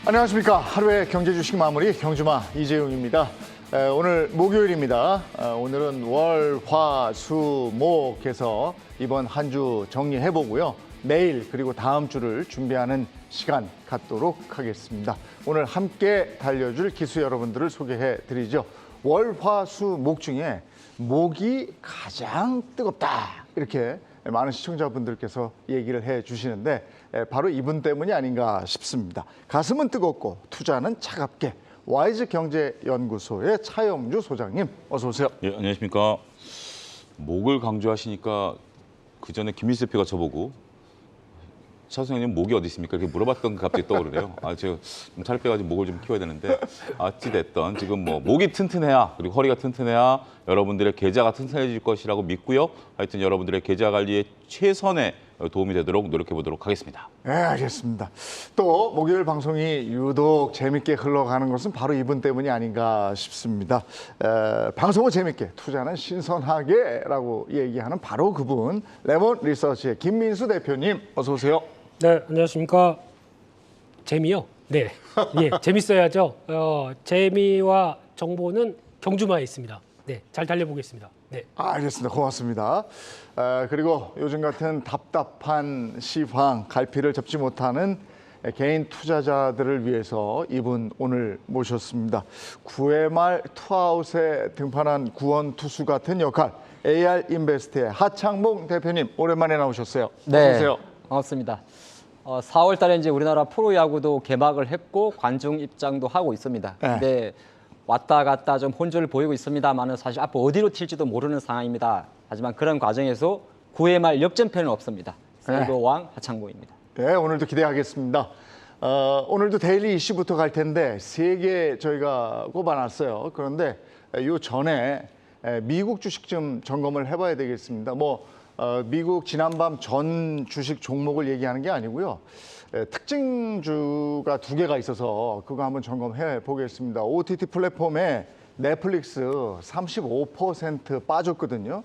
안녕하십니까. 하루의 경제 주식 마무리 경주마 이재용입니다. 오늘 목요일입니다. 오늘은 월, 화, 수, 목해서 이번 한 주 정리해보고요. 내일 그리고 다음 주를 준비하는 시간 갖도록 하겠습니다. 오늘 함께 달려줄 기수 여러분들을 소개해드리죠. 월, 화, 수, 목 중에 목이 가장 뜨겁다. 이렇게 많은 시청자분들께서 얘기를 해주시는데 바로 이분 때문이 아닌가 싶습니다. 가슴은 뜨겁고 투자는 차갑게. 와이즈경제연구소의 차영주 소장님 어서 오세요. 예, 안녕하십니까. 목을 강조하시니까 그 전에 김민수 대표가 저보고 차 소장님 목이 어디 있습니까? 이렇게 물어봤던 게 갑자기 떠오르네요. 제가 좀 살을 빼가지고 목을 좀 키워야 되는데 어찌됐든 지금 뭐 목이 튼튼해야 그리고 허리가 튼튼해야 여러분들의 계좌가 튼튼해질 것이라고 믿고요. 하여튼 여러분들의 계좌 관리에 최선의 도움이 되도록 노력해 보도록 하겠습니다. 네, 알겠습니다. 또 목요일 방송이 유독 재밌게 흘러가는 것은 바로 이분 때문이 아닌가 싶습니다. 방송을 재밌게, 투자는 신선하게라고 얘기하는 바로 그분, 레몬 리서치의 김민수 대표님 어서 오세요. 네, 안녕하십니까. 재미요? 네, 예, 재밌어야죠. 재미와 정보는 경주마에 있습니다. 네, 잘 달려보겠습니다. 네. 알겠습니다. 고맙습니다. 그리고 요즘 같은 답답한 시황, 갈피를 잡지 못하는 개인 투자자들을 위해서 이분 오늘 모셨습니다. 9회 말 투아웃에 등판한 구원 투수 같은 역할, AR 인베스트의 하창봉 대표님 오랜만에 나오셨어요. 네, 어서 오세요. 반갑습니다. 4월 달에 이제 우리나라 프로야구도 개막을 했고 관중 입장도 하고 있습니다. 네. 네. 왔다 갔다 좀 혼조를 보이고 있습니다만은 사실 앞으로 어디로 튈지도 모르는 상황입니다. 하지만 그런 과정에서 9회 말 역전패는 없습니다. 세이버 왕 하창봉입니다. 네, 오늘도 기대하겠습니다. 오늘도 데일리 이슈부터 갈 텐데 3개 저희가 꼽아놨어요. 그런데 요 전에 미국 주식 좀 점검을 해봐야 되겠습니다. 미국 지난밤 전 주식 종목을 얘기하는 게 아니고요. 특징주가 2개가 있어서 그거 한번 점검해 보겠습니다. OTT 플랫폼에 넷플릭스 35% 빠졌거든요.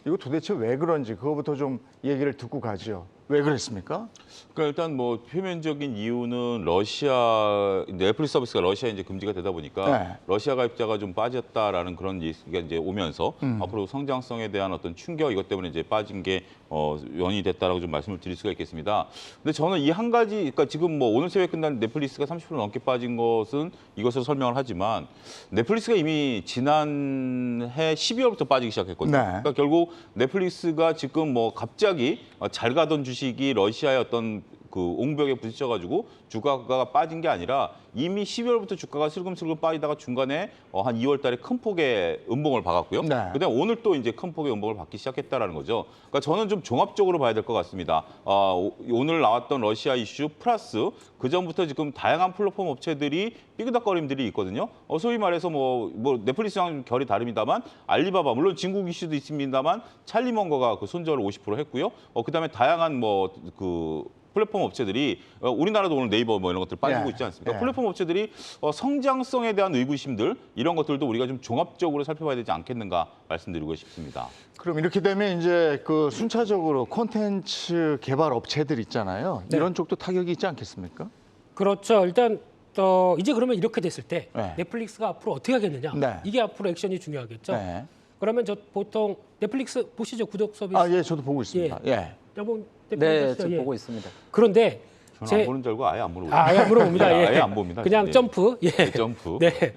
이거 도대체 왜 그런지 그거부터 좀 얘기를 듣고 가죠. 왜 그랬습니까? 그러니까 일단 뭐 표면적인 이유는 러시아 넷플릭스 서비스가 러시아에 이제 금지가 되다 보니까 네. 러시아 가입자가 좀 빠졌다라는 그런 얘기가 이제 오면서 앞으로 성장성에 대한 어떤 충격 이것 때문에 이제 빠진 게 원인이 됐다라고 좀 말씀을 드릴 수가 있겠습니다. 근데 저는 이 한 가지 그러니까 지금 뭐 오늘 새벽에 끝난 넷플릭스가 30% 넘게 빠진 것은 이것으로 설명을 하지만 넷플릭스가 이미 지난해 12월부터 빠지기 시작했거든요. 네. 그러니까 결국 넷플릭스가 지금 뭐 갑자기 잘 가던 주식이 러시아의 어떤 그 옹벽에 부딪혀가지고 주가가 빠진 게 아니라 이미 12월부터 주가가 슬금슬금 빠지다가 중간에 한 2월 달에 큰 폭의 음봉을 박았고요. 네. 그다음에 오늘 또 이제 큰 폭의 음봉을 받기 시작했다라는 거죠. 그러니까 저는 좀 종합적으로 봐야 될 것 같습니다. 오늘 나왔던 러시아 이슈 플러스 그 전부터 지금 다양한 플랫폼 업체들이 삐그덕거림들이 있거든요. 소위 말해서 뭐 넷플릭스랑 결이 다릅니다만 알리바바 물론 중국 이슈도 있습니다만 찰리먼거가 그 손절을 50% 했고요. 그다음에 다양한 그 플랫폼 업체들이 우리나라도 오늘 네이버 뭐 이런 것들 빠지고 있지 않습니까? 플랫폼 업체들이 성장성에 대한 의구심들 이런 것들도 우리가 좀 종합적으로 살펴봐야 되지 않겠는가 말씀드리고 싶습니다. 그럼 이렇게 되면 이제 그 순차적으로 콘텐츠 개발 업체들 있잖아요. 네. 이런 쪽도 타격이 있지 않겠습니까? 그렇죠. 일단 이제 그러면 이렇게 됐을 때 네. 넷플릭스가 앞으로 어떻게 하겠느냐? 네. 이게 앞으로 액션이 중요하겠죠. 네. 그러면 저 보통 넷플릭스 보시죠, 구독 서비스. 예, 저도 보고 있습니다. 예. 여러분 네, 넷플릭스 지금 예. 보고 있습니다. 그런데 저는 안 보는 줄 알고 아예 안 물어봅니다. 아예 안 물어봅니다. 예. 아예 안 봅니다. 그냥 예. 점프. 예. 네, 점프. 네. 예.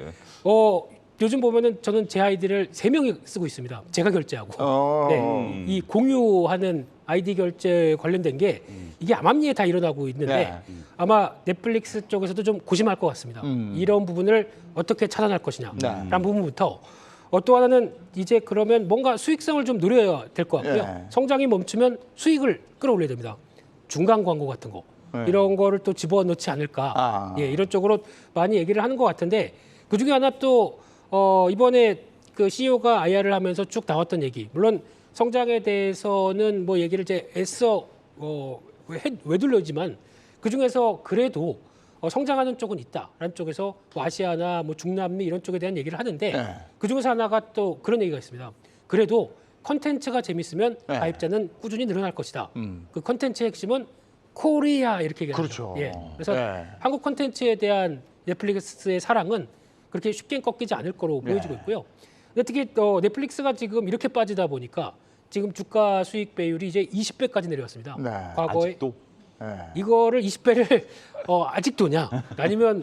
요즘 보면은 저는 제 아이디를 3명이 쓰고 있습니다. 제가 결제하고. 네. 이 공유하는 아이디 결제 관련된 게 이게 암암리에 다 일어나고 있는데 네. 아마 넷플릭스 쪽에서도 좀 고심할 것 같습니다. 이런 부분을 어떻게 차단할 것이냐라는 네. 부분부터 또 하나는 이제 그러면 뭔가 수익성을 좀 노려야 될 것 같고요. 네. 성장이 멈추면 수익을 끌어올려야 됩니다. 중간 광고 같은 거 네. 이런 거를 또 집어넣지 않을까. 예, 이런 쪽으로 많이 얘기를 하는 것 같은데 그 중에 하나 또 이번에 그 CEO가 IR을 하면서 쭉 나왔던 얘기. 물론 성장에 대해서는 뭐 얘기를 이제 애써 외둘러지만 그 중에서 그래도 성장하는 쪽은 있다라는 쪽에서 뭐 아시아나 뭐 중남미 이런 쪽에 대한 얘기를 하는데 네. 그 중에서 하나가 또 그런 얘기가 있습니다. 그래도 컨텐츠가 재밌으면 네. 가입자는 꾸준히 늘어날 것이다. 그 컨텐츠의 핵심은 코리아 이렇게 얘기하죠. 그렇죠. 예. 그래서 네. 한국 콘텐츠에 대한 넷플릭스의 사랑은 그렇게 쉽게 꺾이지 않을 거로 보여지고 있고요. 근데 특히 넷플릭스가 지금 이렇게 빠지다 보니까 지금 주가 수익 배율이 이제 20배까지 내려왔습니다. 네. 과거에 아직도 네. 이거를 20배를 아직도냐 아니면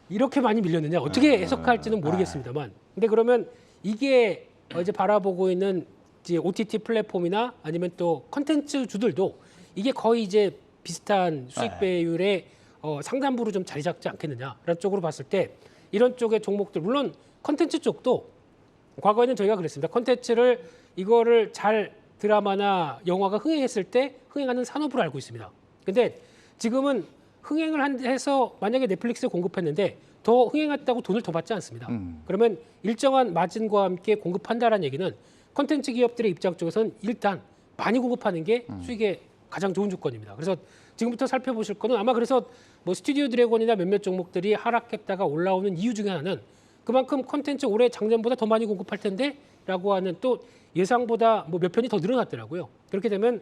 이렇게 많이 밀렸느냐 어떻게 해석할지는 모르겠습니다만 근데 그러면 이게 이제 바라보고 있는 이제 OTT 플랫폼이나 아니면 또 컨텐츠 주들도 이게 거의 이제 비슷한 수익 배율의 상단부로 좀 자리 잡지 않겠느냐라는 쪽으로 봤을 때 이런 쪽의 종목들 물론 컨텐츠 쪽도 과거에는 저희가 그랬습니다. 컨텐츠를 이거를 잘 드라마나 영화가 흥행했을 때 흥행하는 산업으로 알고 있습니다. 근데 지금은 흥행을 해서 만약에 넷플릭스에 공급했는데 더 흥행했다고 돈을 더 받지 않습니다. 그러면 일정한 마진과 함께 공급한다라는 얘기는 컨텐츠 기업들의 입장 쪽에서는 일단 많이 공급하는 게 수익의 가장 좋은 조건입니다. 그래서 지금부터 살펴보실 거는 아마 그래서 뭐 스튜디오 드래곤이나 몇몇 종목들이 하락했다가 올라오는 이유 중에 하나는 그만큼 컨텐츠 올해 작년보다 더 많이 공급할 텐데라고 하는 또 예상보다 뭐 몇 편이 더 늘어났더라고요. 그렇게 되면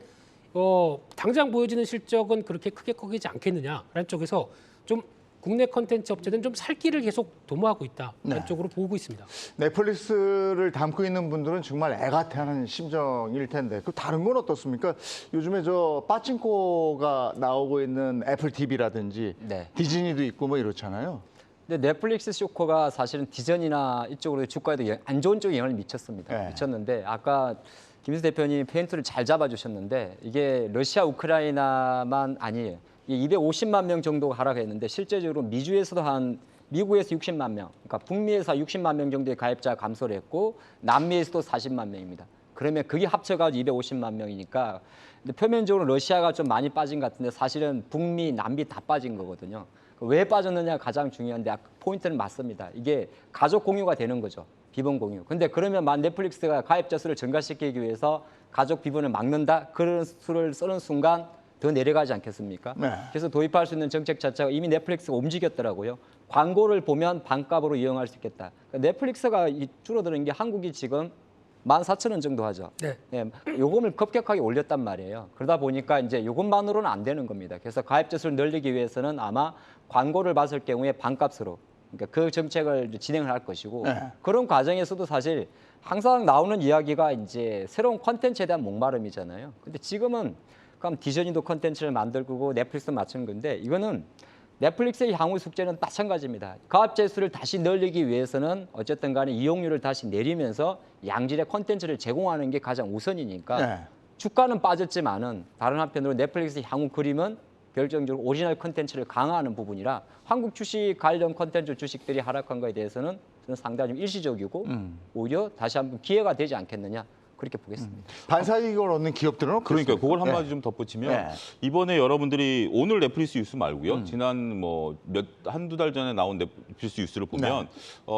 당장 보여지는 실적은 그렇게 크게 꺾이지 않겠느냐라는 쪽에서 좀 국내 컨텐츠 업체는 좀 살 길을 계속 도모하고 있다라는 쪽으로 보고 있습니다. 넷플릭스를 담고 있는 분들은 정말 애같아하는 심정일 텐데 그 다른 건 어떻습니까? 요즘에 저 빠찡코가 나오고 있는 애플 TV라든지 네. 디즈니도 있고 뭐 이렇잖아요. 근데 넷플릭스 쇼커가 사실은 디즈니나 이쪽으로 주가에도 안 좋은 쪽에 영향을 미쳤습니다. 네. 미쳤는데 아까 김수 대표님 포인트를 잘 잡아주셨는데 이게 러시아 우크라이나만 아니에요. 이 250만 명 정도가 하락했는데 실제적으로 미주에서도 미국에서 60만 명, 그러니까 북미에서 60만 명 정도의 가입자가 감소를 했고 남미에서도 40만 명입니다. 그러면 그게 합쳐가지고 250만 명이니까 근데 표면적으로 러시아가 좀 많이 빠진 것 같은데 사실은 북미, 남미 다 빠진 거거든요. 왜 빠졌느냐가 가장 중요한데 포인트는 맞습니다. 이게 가족 공유가 되는 거죠. 비번 공유. 근데 그러면 넷플릭스가 가입자 수를 증가시키기 위해서 가족 비번을 막는다? 그런 수를 쓰는 순간 더 내려가지 않겠습니까? 네. 그래서 도입할 수 있는 정책 자체가 이미 넷플릭스가 움직였더라고요. 광고를 보면 반값으로 이용할 수 있겠다. 그러니까 넷플릭스가 줄어드는 게 한국이 지금 14,000원 정도 하죠. 네. 네, 요금을 급격하게 올렸단 말이에요. 그러다 보니까 이제 요금만으로는 안 되는 겁니다. 그래서 가입자 수를 늘리기 위해서는 아마 광고를 봤을 경우에 반값으로 그러니까 그 정책을 진행을 할 것이고 네. 그런 과정에서도 사실 항상 나오는 이야기가 이제 새로운 콘텐츠에 대한 목마름이잖아요. 근데 지금은 그럼 디즈니도 콘텐츠를 만들고 넷플릭스도 맞춘 건데 이거는 넷플릭스의 향후 숙제는 마찬가지입니다. 가입자 수를 다시 늘리기 위해서는 어쨌든 간에 이용률을 다시 내리면서 양질의 콘텐츠를 제공하는 게 가장 우선이니까 네. 주가는 빠졌지만은 다른 한편으로 넷플릭스의 향후 그림은 결정적으로 오리지널 콘텐츠를 강화하는 부분이라 한국 주식 관련 콘텐츠 주식들이 하락한 거에 대해서는 저는 상당히 좀 일시적이고 오히려 다시 한번 기회가 되지 않겠느냐 그렇게 보겠습니다. 반사이익을 얻는 기업들은 그러니까 어떻습니까? 그걸 한마디 좀 덧붙이면 네. 이번에 여러분들이 오늘 넷플릭스 뉴스 말고요. 지난 뭐 한두 달 전에 나온 넷플릭스 뉴스를 보면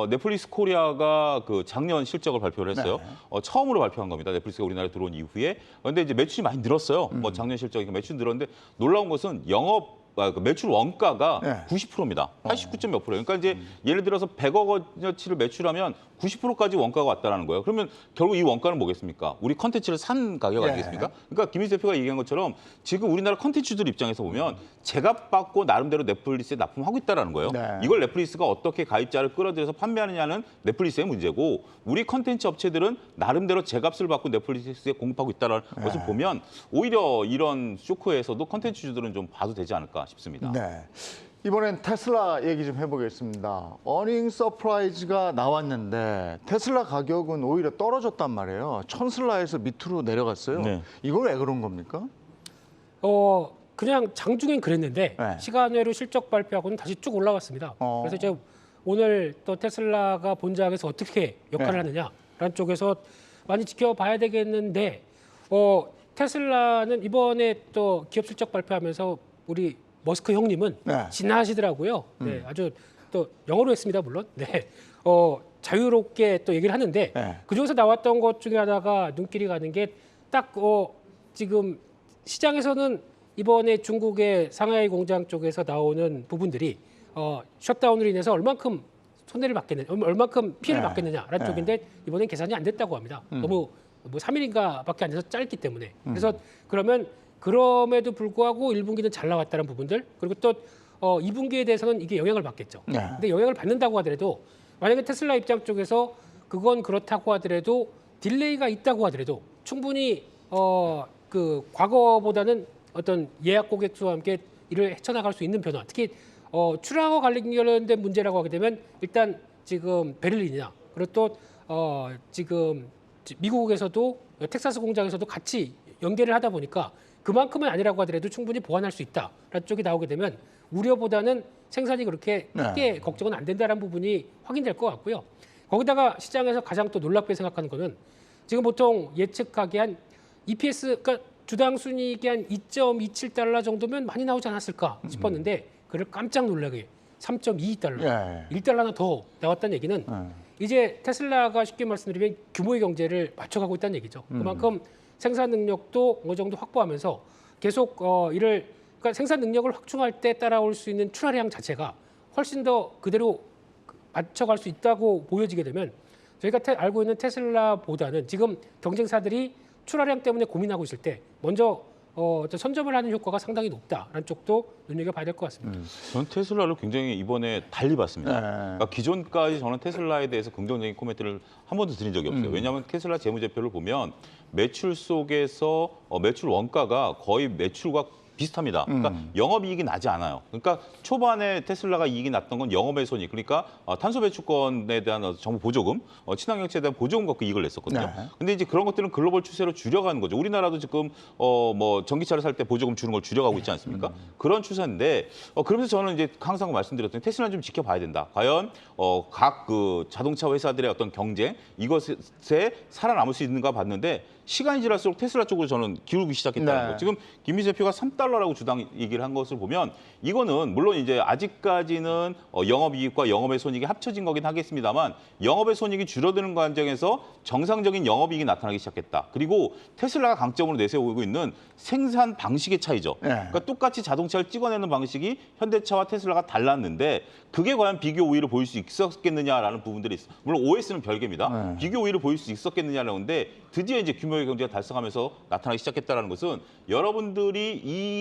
넷플릭스 코리아가 그 작년 실적을 발표를 했어요. 처음으로 발표한 겁니다. 넷플릭스가 우리나라에 들어온 이후에. 그런데 이제 매출이 많이 늘었어요. 뭐 작년 실적이 매출이 늘었는데 놀라운 것은 그 매출 원가가 네. 90%입니다. 89점 몇 프로예요. 그러니까 이제 예를 들어서 100억 원어치를 매출하면 90%까지 원가가 왔다는 거예요. 그러면 결국 이 원가는 뭐겠습니까? 우리 컨텐츠를 산 가격 아니겠습니까? 그러니까 김희수 대표가 얘기한 것처럼 지금 우리나라 컨텐츠들 입장에서 보면 제값 받고 나름대로 넷플릭스에 납품하고 있다는 거예요. 네. 이걸 넷플릭스가 어떻게 가입자를 끌어들여서 판매하느냐는 넷플릭스의 문제고 우리 컨텐츠 업체들은 나름대로 제값을 받고 넷플릭스에 공급하고 있다는 것을 보면 오히려 이런 쇼크에서도 컨텐츠주들은 좀 봐도 되지 않을까 싶습니다. 네. 이번엔 테슬라 얘기 좀 해보겠습니다. 어닝 서프라이즈가 나왔는데 테슬라 가격은 오히려 떨어졌단 말이에요. 천슬라에서 밑으로 내려갔어요. 네. 이건 왜 그런 겁니까? 그냥 장중엔 그랬는데 네. 시간외로 실적 발표하고는 다시 쭉 올라왔습니다. 그래서 이제 오늘 또 테슬라가 본작에서 어떻게 역할을 네. 하느냐라는 쪽에서 많이 지켜봐야 되겠는데 테슬라는 이번에 또 기업 실적 발표하면서 우리 머스크 형님은 네. 진하시더라고요. 네, 아주 또 영어로 했습니다, 물론. 네, 자유롭게 또 얘기를 하는데 네. 그 중에서 나왔던 것 중에 하나가 눈길이 가는 게 딱 지금 시장에서는 이번에 중국의 상하이 공장 쪽에서 나오는 부분들이 셧다운으로 인해서 얼만큼 손해를 받겠느냐, 얼만큼 피해를 네. 받겠느냐라는 네. 쪽인데 이번엔 계산이 안 됐다고 합니다. 너무 뭐 3일인가밖에 안 돼서 짧기 때문에. 그래서 그러면 그럼에도 불구하고 1분기는 잘 나왔다는 부분들 그리고 또 2분기에 대해서는 이게 영향을 받겠죠. 네. 근데 영향을 받는다고 하더라도 만약에 테슬라 입장 쪽에서 그건 그렇다고 하더라도 딜레이가 있다고 하더라도 충분히 그 과거보다는 어떤 예약 고객 수와 함께 이를 헤쳐나갈 수 있는 변화. 특히 출하와 관련된 문제라고 하게 되면 일단 지금 베를린이나 그리고 또 지금 미국에서도 텍사스 공장에서도 같이 연계를 하다 보니까 그만큼은 아니라고 하더라도 충분히 보완할 수 있다라는 쪽이 나오게 되면 우려보다는 생산이 그렇게 크게 걱정은 안 된다는 부분이 확인될 것 같고요. 거기다가 시장에서 가장 또 놀랍게 생각하는 거는 지금 보통 예측하기 한 EPS, 그러니까 주당 순이익이 한 2.27달러 정도면 많이 나오지 않았을까 싶었는데 그를 깜짝 놀라게 3.22달러, 1달러나 더 나왔다는 얘기는 이제 테슬라가 쉽게 말씀드리면 규모의 경제를 맞춰가고 있다는 얘기죠. 그만큼 생산 능력도 어느 정도 확보하면서 계속 그러니까 생산 능력을 확충할 때 따라올 수 있는 출하량 자체가 훨씬 더 그대로 맞춰갈 수 있다고 보여지게 되면 저희가 알고 있는 테슬라보다는 지금 경쟁사들이 출하량 때문에 고민하고 있을 때 먼저 선점을 하는 효과가 상당히 높다라는 쪽도 눈여겨봐야 될 것 같습니다. 저는 테슬라를 굉장히 이번에 달리 봤습니다. 네. 그러니까 기존까지 저는 테슬라에 대해서 긍정적인 코멘트를 한 번도 드린 적이 없어요. 왜냐하면 테슬라 재무제표를 보면 매출 속에서 매출 원가가 거의 매출과 비슷합니다. 그러니까 영업이익이 나지 않아요. 그러니까 초반에 테슬라가 이익이 났던 건 영업의 손익, 그러니까 탄소 배출권에 대한 정부 보조금, 친환경차에 대한 보조금 갖고 이익을 냈었거든요. 네. 근데 이제 그런 것들은 글로벌 추세로 줄여가는 거죠. 우리나라도 지금 뭐 전기차를 살 때 보조금 주는 걸 줄여가고 있지 않습니까? 그런 추세인데 그러면서 저는 이제 항상 말씀드렸던 테슬라는 좀 지켜봐야 된다. 과연 각 그 자동차 회사들의 어떤 경쟁 이것에 살아남을 수 있는가 봤는데 시간이 지날수록 테슬라 쪽으로 저는 기울기 시작했다는 거. 지금 김민수 대표가 3달러라고 주당 얘기를 한 것을 보면 이거는 물론 이제 아직까지는 영업이익과 영업의 손익이 합쳐진 거긴 하겠습니다만 영업의 손익이 줄어드는 과정에서 정상적인 영업이익이 나타나기 시작했다. 그리고 테슬라가 강점으로 내세우고 있는 생산 방식의 차이죠. 그러니까 똑같이 자동차를 찍어내는 방식이 현대차와 테슬라가 달랐는데 그게 과연 비교 우위를 보일 수 있었겠느냐라는 부분들이 있어요. 물론 OS는 별개입니다. 비교 우위를 보일 수 있었겠느냐라는 건데 드디어 이제 규모의 경제가 달성하면서 나타나기 시작했다는 것은 여러분들이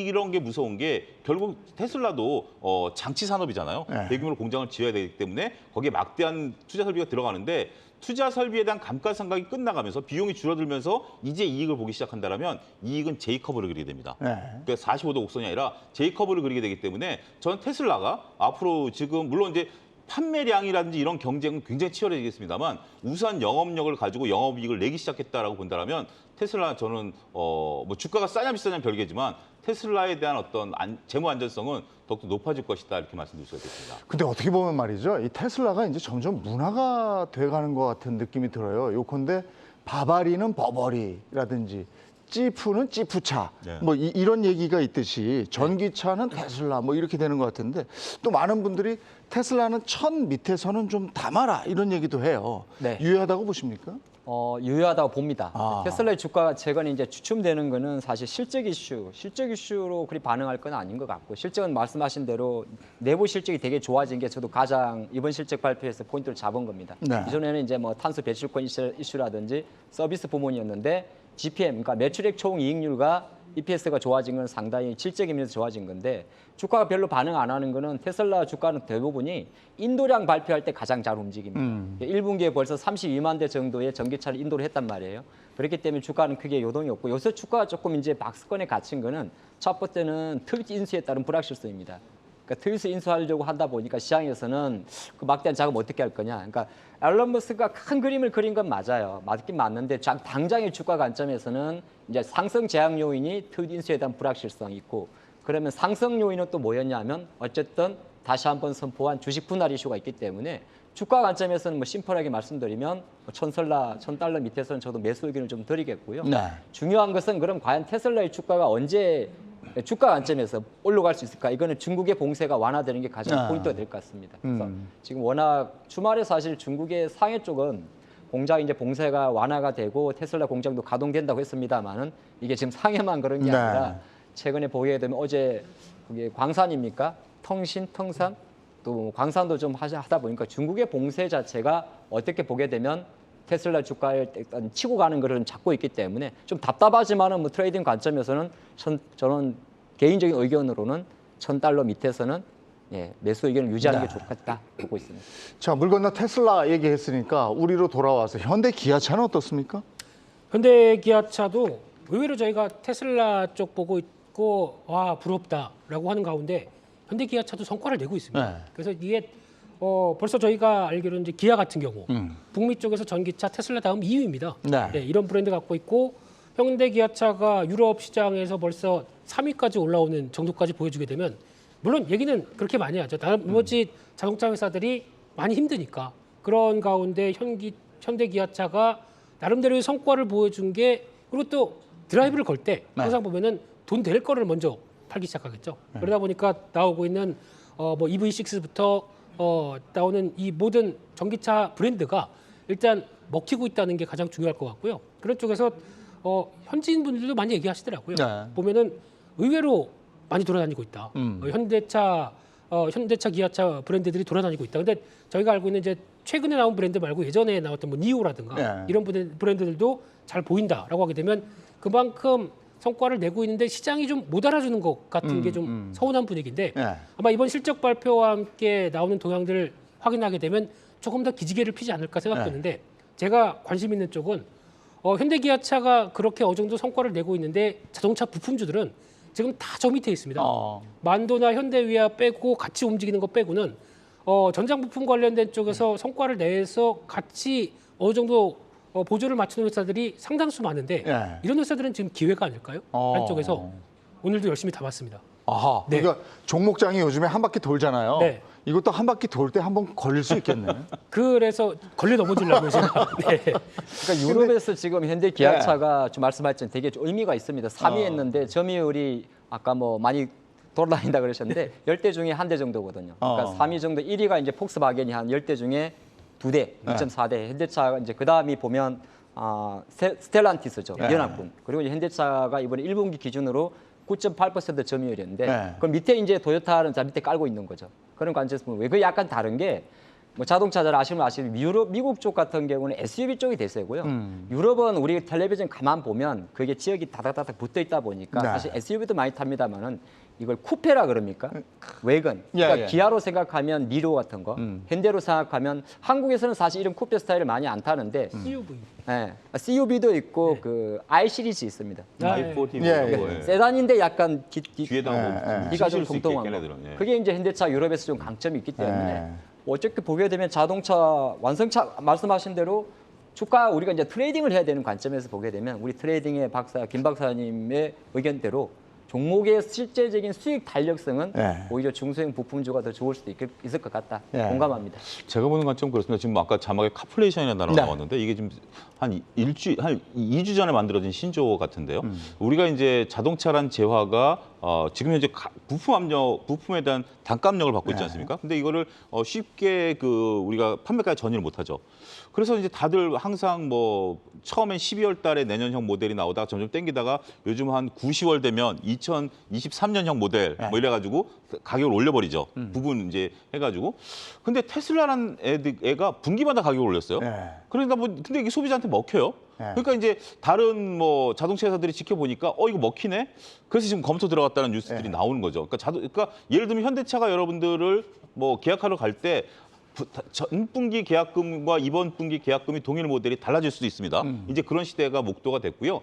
이런 게 무서운 게 결국 테슬라도 장치 산업이잖아요. 대규모로 공장을 지어야 되기 때문에 거기에 막대한 투자 설비가 들어가는데 투자 설비에 대한 감가상각이 끝나가면서 비용이 줄어들면서 이제 이익을 보기 시작한다면 이익은 J커브를 그리게 됩니다. 그러니까 45도 곡선이 아니라 J커브를 그리게 되기 때문에 저는 테슬라가 앞으로 지금 물론 이제 판매량이라든지 이런 경쟁은 굉장히 치열해지겠습니다만 우선 영업력을 가지고 영업이익을 내기 시작했다라고 본다면 테슬라 저는 뭐 주가가 싸냐 비싸냐는 별개지만 테슬라에 대한 어떤 재무 안전성은 더욱더 높아질 것이다 이렇게 말씀드릴 수가 있겠습니다. 근데 어떻게 보면 말이죠. 이 테슬라가 이제 점점 문화가 돼가는 것 같은 느낌이 들어요. 요컨대 바바리는 버버리라든지 찌푸는 찌푸차 뭐 이런 얘기가 있듯이 전기차는 테슬라 뭐 이렇게 되는 것 같은데 또 많은 분들이 테슬라는 천 밑에서는 좀 담아라 이런 얘기도 해요. 네. 유효하다고 보십니까? 유효하다고 봅니다. 테슬라의 주가가 최근에 이제 주춤되는 거는 사실 실적 이슈로 그리 반응할 건 아닌 것 같고 실적은 말씀하신 대로 내부 실적이 되게 좋아진 게 저도 가장 이번 실적 발표에서 포인트를 잡은 겁니다. 네. 이전에는 이제 뭐 탄소 배출권 이슈라든지 서비스 부문이었는데 GPM, 그러니까 매출액 총 이익률과 EPS가 좋아진 건 상당히 실적이 면에서 좋아진 건데 주가가 별로 반응 안 하는 거는 테슬라 주가는 대부분이 인도량 발표할 때 가장 잘 움직입니다. 1분기에 벌써 32만 대 정도의 전기차를 인도를 했단 말이에요. 그렇기 때문에 주가는 크게 요동이 없고 요새 주가가 조금 이제 박스권에 갇힌 거는 첫 번째는 트윗 인수에 따른 불확실성입니다. 그러니까 트윗을 인수하려고 한다 보니까 시장에서는 그 막대한 자금 어떻게 할 거냐. 그러니까 앨런 머스크가 큰 그림을 그린 건 맞아요. 맞긴 맞는데 당장의 주가 관점에서는 이제 상승 제약 요인이 트윗 인수에 대한 불확실성이 있고 그러면 상승 요인은 또 뭐였냐면 어쨌든 다시 한번 선포한 주식 분할 이슈가 있기 때문에 주가 관점에서는 뭐 심플하게 말씀드리면 $1,000 밑에서는 저도 매수 의견을 좀 드리겠고요. 중요한 것은 그럼 과연 테슬라의 주가가 언제 주가 관점에서 올라갈 수 있을까? 이거는 중국의 봉쇄가 완화되는 게 가장 포인트가 될 것 같습니다. 그래서 지금 워낙 주말에 사실 중국의 상해 쪽은 공장 이제 봉쇄가 완화가 되고 테슬라 공장도 가동된다고 했습니다만은 이게 지금 상해만 그런 게 아니라 최근에 보게 되면 어제 그게 광산입니까? 텅산 또 광산도 좀 하다 보니까 중국의 봉쇄 자체가 어떻게 보게 되면 테슬라 주가에 일단 치고 가는 것을 잡고 있기 때문에 좀 답답하지만은 뭐 트레이딩 관점에서는 저는 개인적인 의견으로는 $1,000 밑에서는 예, 매수 의견을 유지하는 게 좋겠다 보고 있습니다. 자, 물 건너 테슬라 얘기했으니까 우리로 돌아와서 현대 기아차는 어떻습니까? 현대 기아차도 의외로 저희가 테슬라 쪽 보고 있고 와 부럽다라고 하는 가운데 현대 기아차도 성과를 내고 있습니다. 네. 그래서 이게 벌써 저희가 알기로는 이제 기아 같은 경우 북미 쪽에서 전기차 테슬라 다음 2위입니다. 네. 이런 브랜드 갖고 있고 현대 기아차가 유럽 시장에서 벌써 3위까지 올라오는 정도까지 보여주게 되면 물론 얘기는 그렇게 많이 하죠. 나머지 자동차 회사들이 많이 힘드니까 그런 가운데 현대 기아차가 나름대로의 성과를 보여준 게 그리고 또 드라이브를 걸 때 항상 보면은 돈 될 거를 먼저 팔기 시작하겠죠. 그러다 보니까 나오고 있는 뭐 EV6부터 나오는 이 모든 전기차 브랜드가 일단 먹히고 있다는 게 가장 중요할 것 같고요. 그런 쪽에서 현지인 분들도 많이 얘기하시더라고요. 네. 보면은 의외로 많이 돌아다니고 있다. 현대차, 기아차 브랜드들이 돌아다니고 있다. 근데 저희가 알고 있는 이제 최근에 나온 브랜드 말고 예전에 나왔던 뭐 니오라든가 네. 이런 브랜드들도 잘 보인다라고 하게 되면 그만큼 성과를 내고 있는데 시장이 좀 못 알아주는 것 같은 게 좀 서운한 분위기인데 네. 아마 이번 실적 발표와 함께 나오는 동향들을 확인하게 되면 조금 더 기지개를 피지 않을까 생각되는데 제가 관심 있는 쪽은 현대기아차가 그렇게 어느 정도 성과를 내고 있는데 자동차 부품주들은 지금 다 저 밑에 있습니다. 만도나 현대위아 빼고 같이 움직이는 거 빼고는 전장 부품 관련된 쪽에서 성과를 내서 같이 어느 정도 보조를 맞추는 회사들이 상당수 많은데 예. 이런 회사들은 지금 기회가 아닐까요? 한쪽에서 오늘도 열심히 담았습니다. 아하. 네. 그러니까 종목장이 요즘에 한 바퀴 돌잖아요. 네. 이것도 한 바퀴 돌 때 한번 걸릴 수 있겠네. 그래서 걸려 넘어지려고 제가 네. 그러니까 유럽에서 지금 현대 기아차가 좀 말씀하셨지만 되게 좀 의미가 있습니다. 3위 했는데 점유율이 아까 뭐 많이 돌아다닌다 그러셨는데 10대 중에 한 대 정도거든요. 그러니까 3위 정도 1위가 이제 폭스바겐이 한 10대 중에 2대, 2.4대. 현대차가 이제 그다음이 보면 스텔란티스죠. 연합군. 그리고 이제 현대차가 이번에 1분기 기준으로 9.8% 점유율이었는데 네. 그 밑에 이제 토요타는 자 밑에 깔고 있는 거죠. 그런 관점에서 보면 왜 그 약간 다른 게 뭐 자동차 잘 아시면 미국 쪽 같은 경우는 SUV 쪽이 대세고요. 유럽은 우리 텔레비전 가만 보면 그게 지역이 다닥다닥 붙어 있다 보니까 네. 사실 SUV도 많이 탑니다만은 이걸 쿠페라 그럽니까? 외건. 예, 그러니까 예. 기아로 생각하면 니로 같은 거, 현대로 생각하면 한국에서는 사실 이런 쿠페 스타일을 많이 안 타는데 CUV. 예, CUV도 있고 그 I 시리즈 있습니다. i40 예, 뭐 예. 세단인데 약간 뒤에다가 뭐 기가 좀 실 수 있게 통통한 거. 걔네들은, 예. 그게 이제 현대차 유럽에서 좀 강점이 있기 때문에 예. 어떻게 보게 되면 자동차 완성차 말씀하신 대로 주가 우리가 이제 트레이딩을 해야 되는 관점에서 보게 되면 우리 트레이딩의 김 박사님의 의견대로 종목의 실제적인 수익 달력성은 예. 오히려 중소형 부품주가 더 좋을 수도 있을 것 같다. 예. 공감합니다. 제가 보는 관점은 그렇습니다. 지금 아까 자막에 카플레이션이라는 단어가 네. 나왔는데 이게 지금 한 2주 전에 만들어진 신조 같은데요. 우리가 이제 자동차란 재화가 지금 현재 부품에 대한 단가 압력을 받고 있지 않습니까? 근데 이거를 쉽게 우리가 판매까지 전이를 못 하죠. 그래서 이제 다들 항상 뭐 처음엔 12월 달에 내년형 모델이 나오다가 점점 땡기다가 요즘 한 9, 10월 되면 2023년형 모델 뭐 이래가지고 가격을 올려버리죠. 부분 이제 해가지고. 근데 테슬라라는 애가 분기마다 가격을 올렸어요. 네. 그러니까 뭐 근데 이게 소비자한테 먹혀요. 네. 그러니까 이제 다른 뭐 자동차 회사들이 지켜보니까 이거 먹히네. 그래서 지금 검토 들어갔다는 뉴스들이 나오는 거죠. 그러니까 예를 들면 현대차가 여러분들을 뭐 계약하러 갈 때 전 분기 계약금과 이번 분기 계약금이 동일 모델이 달라질 수도 있습니다. 이제 그런 시대가 목도가 됐고요.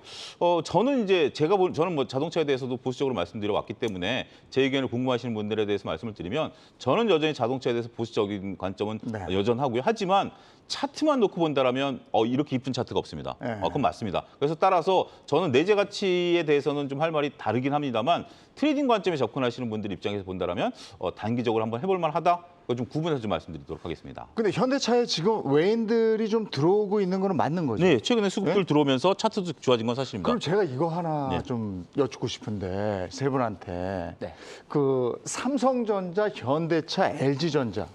저는 이제 저는 뭐 자동차에 대해서도 보수적으로 말씀드려 왔기 때문에 제 의견을 궁금하시는 분들에 대해서 말씀을 드리면 저는 여전히 자동차에 대해서 보수적인 관점은 네. 여전하고요. 하지만 차트만 놓고 본다라면 이렇게 이쁜 차트가 없습니다. 네. 그건 맞습니다. 그래서 따라서 저는 내재 가치에 대해서는 좀 할 말이 다르긴 합니다만 트레이딩 관점에 접근하시는 분들 입장에서 본다라면 단기적으로 한번 해볼 만하다. 그거 좀 구분해서 좀 말씀드리도록 하겠습니다. 근데 현대차에 지금 외인들이 좀 들어오고 있는 거는 맞는 거죠? 네, 최근에 수급들 들어오면서 차트도 좋아진 건 사실입니다. 그럼 제가 이거 하나 네. 좀 여쭙고 싶은데 세 분한테 네. 그 삼성전자, 현대차, LG전자